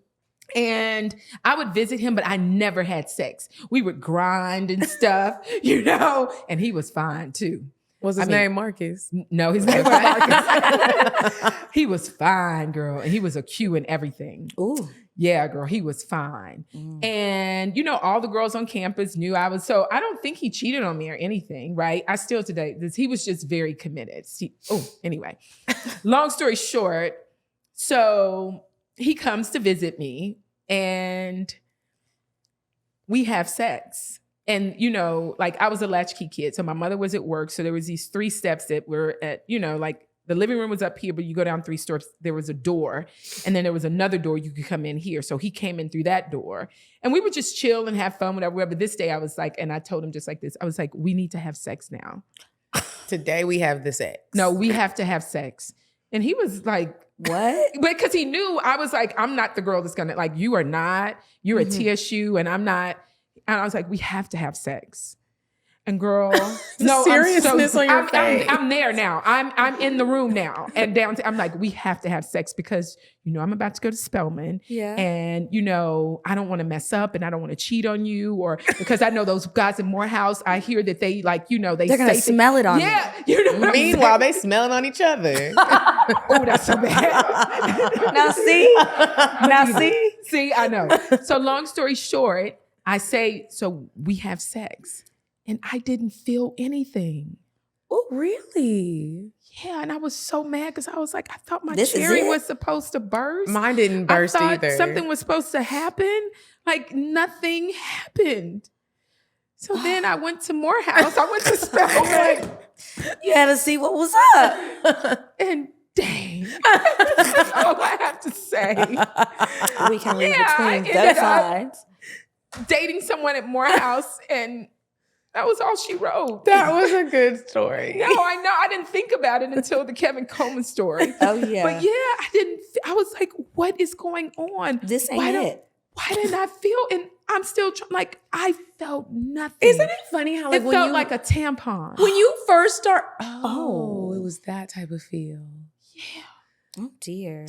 And I would visit him, but I never had sex. We would grind and stuff, and he was fine too. Was his name Marcus? No, his name was Marcus. He was fine, girl. And he was a Q in everything. Ooh. Yeah, girl, he was fine. And, you know, all the girls on campus knew I was, so I don't think he cheated on me or anything, right? I still today, he was just very committed. Anyway, long story short, so he comes to visit me and we have sex. And, you know, like I was a latchkey kid. So my mother was at work. So there was these 3 steps that were at, you know, like the living room was up here, but you go down 3 steps, there was a door. And then there was another door you could come in here. So he came in through that door. And we would just chill and have fun, whatever. But this day I was like, and I told him just like this, I was like, we need to have sex now. Today we have the sex. No, we have to have sex. And he was like, what? Because he knew I was like, I'm not the girl that's gonna, like, you are not, you're a TSU and I'm not. And I was like, we have to have sex. And girl, no, seriousness on your face. I'm there now. I'm in the room now. And I'm like, we have to have sex because, you know, I'm about to go to Spelman. Yeah. And, you know, I don't want to mess up and I don't want to cheat on you, or because I know those guys in Morehouse, I hear that they like, you know, they're going to smell it on you. Yeah. You know what Meanwhile, they smelling on each other. Oh, that's so bad. Now see? See, I know. So long story short, I say, so we have sex. And I didn't feel anything. Oh, really? Yeah, and I was so mad because I was like, I thought my This is cherry it? was supposed to burst. Mine didn't burst I thought either. something was supposed to happen. Like nothing happened. So then I went to Morehouse. I went to Spelman. You had to see what was up. And dang, that's all I have to say. We can read I between ended those up lines. dating someone at Morehouse, and that was all she wrote. That was a good story. No, I know. I didn't think about it until the Kevin Coleman story. Oh, yeah. But yeah, I didn't. I was like, what is going on? This ain't it. Why didn't I feel? And I'm still like, I felt nothing. Isn't it funny how like it when felt you, like a tampon. when you first start? Oh. It was that type of feel. Yeah. Oh, dear.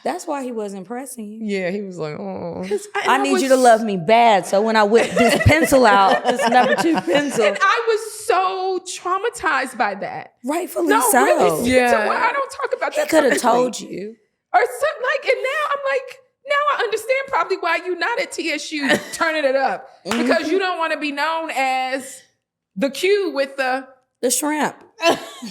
That's why he wasn't pressing you. Yeah, he was like, oh. I need you to love me bad. So when I whip this pencil out, this number 2 pencil. And I was so traumatized by that. Rightfully No, so. really. Yeah. So I don't talk about He that. could have publicly. told you. Or something like, and now I'm like, now I understand probably why you're not at TSU turning it up. Because you don't want to be known as the Q with the shrimp.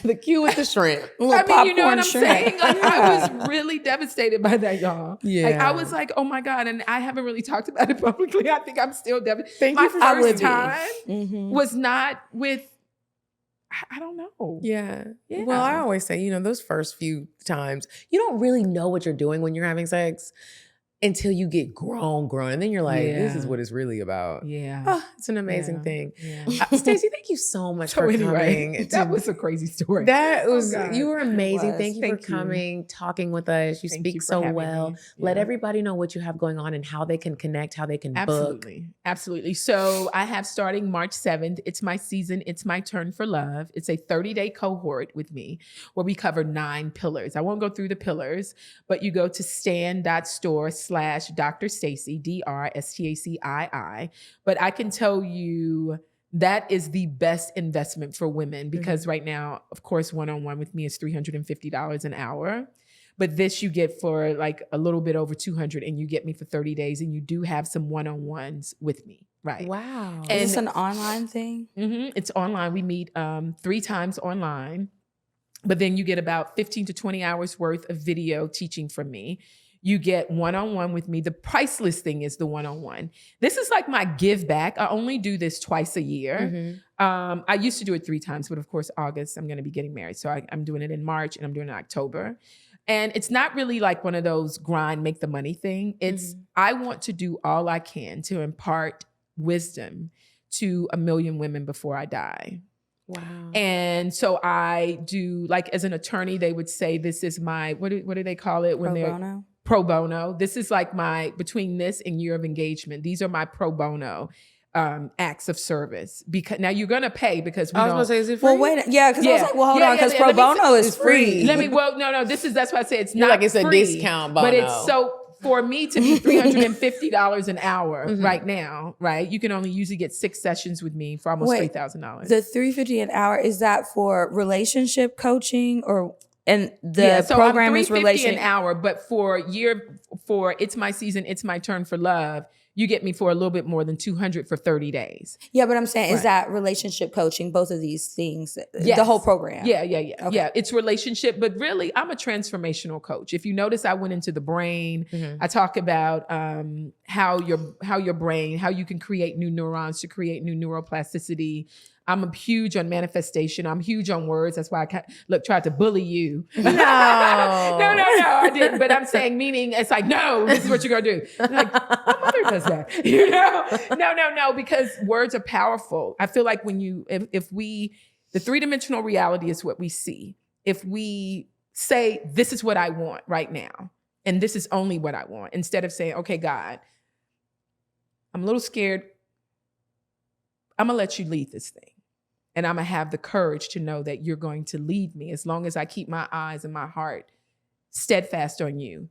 The Q with the shrimp. I mean, you know what I'm shrimp. saying? Like, I was really devastated by that, y'all. Yeah. Like, I was like, oh my God. And I haven't really talked about it publicly. I think I'm still devastated. Thank My you for first sharing. time was not with, I don't know. Yeah. Yeah. Well, I always say, you know, those first few times, you don't really know what you're doing when you're having sex until you get grown. And then you're like, this is what it's really about. Yeah. Oh, it's an amazing thing. Yeah. Stacii, thank you so much So for anyway, coming. that was a crazy story. That was, God. you were amazing. was. Thank you Thank for you. coming, talking with us. You Thank speak you for so having well. me. Let Yeah. everybody know what you have going on and how they can connect, how they can book. Absolutely. Absolutely. So I have starting March 7th. It's my season. It's my turn for love. It's a 30-day cohort with me where we cover 9 pillars. I won't go through the pillars, but you go to stan.store/Dr. Stacii, DrStacii. But I can tell you that is the best investment for women because right now, of course, one-on-one with me is $350 an hour. But this you get for like a little bit over $200 and you get me for 30 days and you do have some one-on-ones with me. Right. Wow. And- Is this an online thing? It's online. We meet 3 times online, but then you get about 15 to 20 hours worth of video teaching from me. You get one-on-one with me. The priceless thing is the one-on-one. This is like my give back. I only do this twice a year. I used to do it 3 times, but of course, August, I'm going to be getting married. So I'm doing it in March and I'm doing it in October. And it's not really like one of those grind, make the money thing. It's, I want to do all I can to impart wisdom to 1 million women before I die. Wow. And so I do, like as an attorney, they would say, this is my, what do they call it? When Pro they're bono? pro bono. This is like my, between this and year of engagement, these are my pro bono acts of service. Because now you're going to pay because we I was don't. going to say, is it free? Well, wait. Yeah, because I was like, well, hold Yeah, on, because yeah, pro let me bono say- is free. Let me, well, no, that's why I say it's You're not like, it's a free, discount but bono. it's so for me to be $350 an hour right now, right? You can only usually get 6 sessions with me for almost $3,000. The $350 an hour, is that for relationship coaching and the so program I'm is $350 an hour, but for It's My Season, It's My Turn for Love, you get me for a little bit more than $200 for 30 days. Yeah, but I'm saying, is that relationship coaching, both of these things, Yes. the whole program? Yeah. Okay. Yeah, it's relationship, but really I'm a transformational coach. If you notice, I went into the brain. I talk about how your brain, how you can create new neurons to create new neuroplasticity. I'm huge on manifestation. I'm huge on words. That's why I tried to bully you. No, I didn't. But I'm saying, meaning it's like, no, this is what you're gonna do. Like, my mother does that. You know? No, because words are powerful. I feel like if we, the 3-dimensional reality is what we see. If we say, this is what I want right now, and this is only what I want, instead of saying, okay, God, I'm a little scared. I'm gonna let you lead this thing. And I'm gonna have the courage to know that you're going to lead me as long as I keep my eyes and my heart steadfast on you.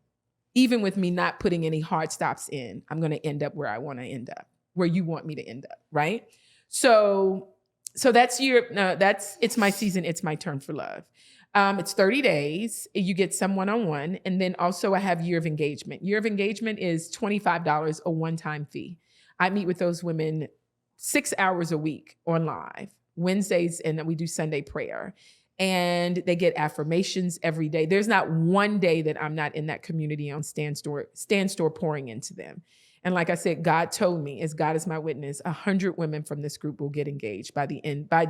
Even with me not putting any hard stops in, I'm gonna end up where I wanna end up, where you want me to end up, right? So that's It's My Season, It's My Turn for Love. It's 30 days. You get some one-on-one. And then also I have Year of Engagement. Year of Engagement is $25, a one-time fee. I meet with those women 6 hours a week on live. Wednesdays, and we do Sunday prayer. And they get affirmations every day. There's not one day that I'm not in that community on Stand Store pouring into them. And like I said, God told me, as God is my witness, 100 women from this group will get engaged by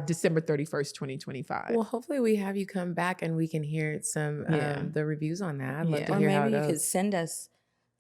December 31st, 2025. Well, hopefully we have you come back and we can hear some the reviews on that. I'd love to Or hear how it maybe you goes. could send us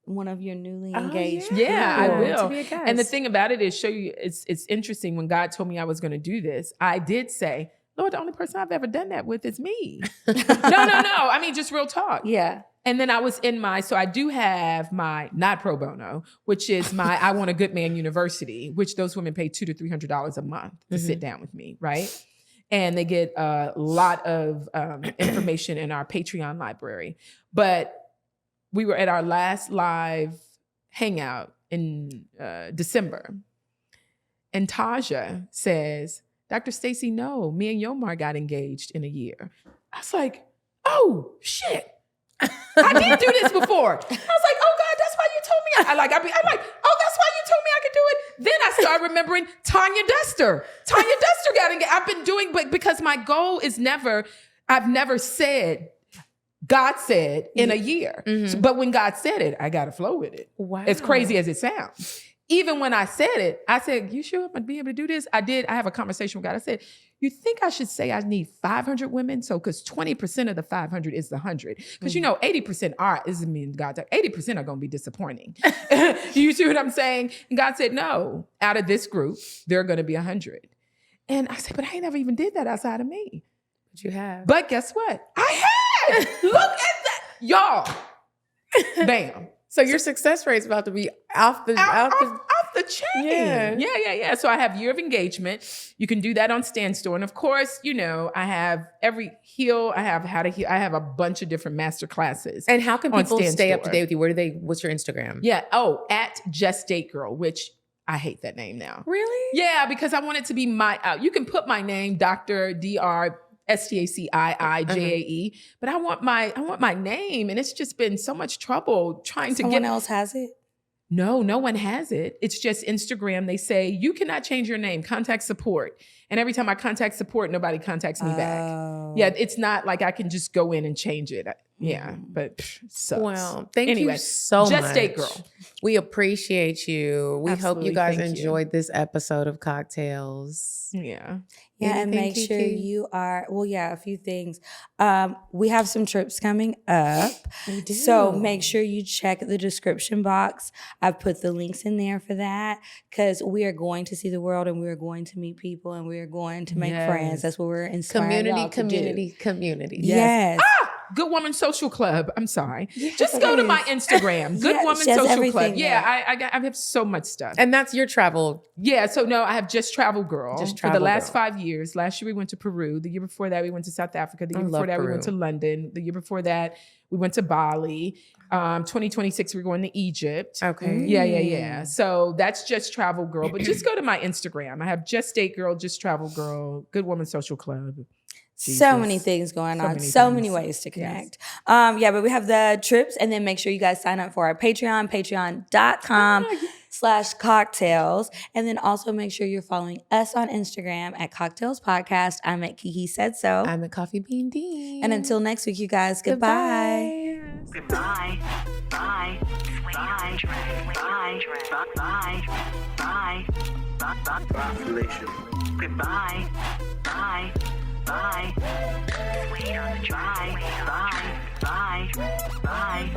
one of your newly engaged. Yeah, I will. To be a guest. And the thing about it is, it's interesting. When God told me I was going to do this, I did say, Lord, the only person I've ever done that with is me. No. I mean, just real talk. Yeah. And then I was so I do have my, not pro bono, which is my I Want a Good Man University, which those women pay $200 to $300 a month to sit down with me, right? And they get a lot of information in our Patreon library. But we were at our last live hangout in December. And Taja says, Dr. Stacii, no, me and Yomar got engaged in a year. I was like, oh, shit. I did do this before. I was like, oh God, that's why you told me. I'm like, oh, that's why you told me I could do it. Then I started remembering Tanya Duster. Tanya Duster got engaged. I've been doing, but because my goal is I've never said, God said in a year. So, but when God said it, I got to flow with it. Wow. As crazy as it sounds. Even when I said it, I said, you sure I'm going to be able to do this? I have a conversation with God. I said, you think I should say I need 500 women? So, because 20% of the 500 is the 100. Because 80% isn't mean God, 80% are going to be disappointing. You see what I'm saying? And God said, no, out of this group, there are going to be 100. And I said, but I ain't never even did that outside of me. But you have. But guess what? I had. Look at that. Y'all. Bam. So your success rate's about to be off the chain. Yeah. So I have Year of Engagement. You can do that on Stand Store. And of course, I have every heal. I have how to heal. I have a bunch of different master classes. And how can people stay up to Store. date with you? What's your Instagram? Yeah. Oh, at Just Date Girl, which I hate that name now. Really? Yeah, because I want it to be you can put my name, Dr. Dr. Stacii, but I want my name, and it's just been so much trouble trying to get. Someone else has it? No one has it. It's just Instagram. They say you cannot change your name. Contact support, and every time I contact support, nobody contacts me back. Yeah, it's not like I can just go in and change it. Yeah, but sucks. Well, thank you so much. Just Date Girl. We appreciate you. We hope you guys Thank you. enjoyed this episode of CockTales. Yeah. Yeah, and make sure you are, a few things. We have some trips coming up. We do. So make sure you check the description box. I've put the links in there for that because we are going to see the world and we are going to meet people and we are going to make friends. That's what we're inspiring y'all to do. Community. Yes. Good Woman Social Club. I'm sorry. Just go to my Instagram. Good Woman she has Social everything Club. there. Yeah, I have so much stuff. And that's your travel. Yeah, so no, I have Just Travel Girl Just for Travel the last Girl. 5 years. Last year we went to Peru. The year before that we went to South Africa. The year I before love that we Peru. went to London. The year before that we went to Bali. 2026 we're going to Egypt. Okay. Yeah. So that's Just Travel Girl. But just go to my Instagram. I have Just Date Girl, Just Travel Girl, Good Woman Social Club. So Jesus. many things going on. many So many things. ways to connect. Yeah, but we have the trips, and then make sure you guys sign up for our Patreon, patreon.com/CockTales. And then also make sure you're following us on Instagram at CockTales Podcast. I'm at Kiki Said So. I'm a Coffee Bean Dean. And until next week, you guys, goodbye. Goodbye. Bye. Bye. Bye. Bye. Bye. Population. Goodbye. Bye. Bye. Wait on the drive. Bye. Bye. Bye.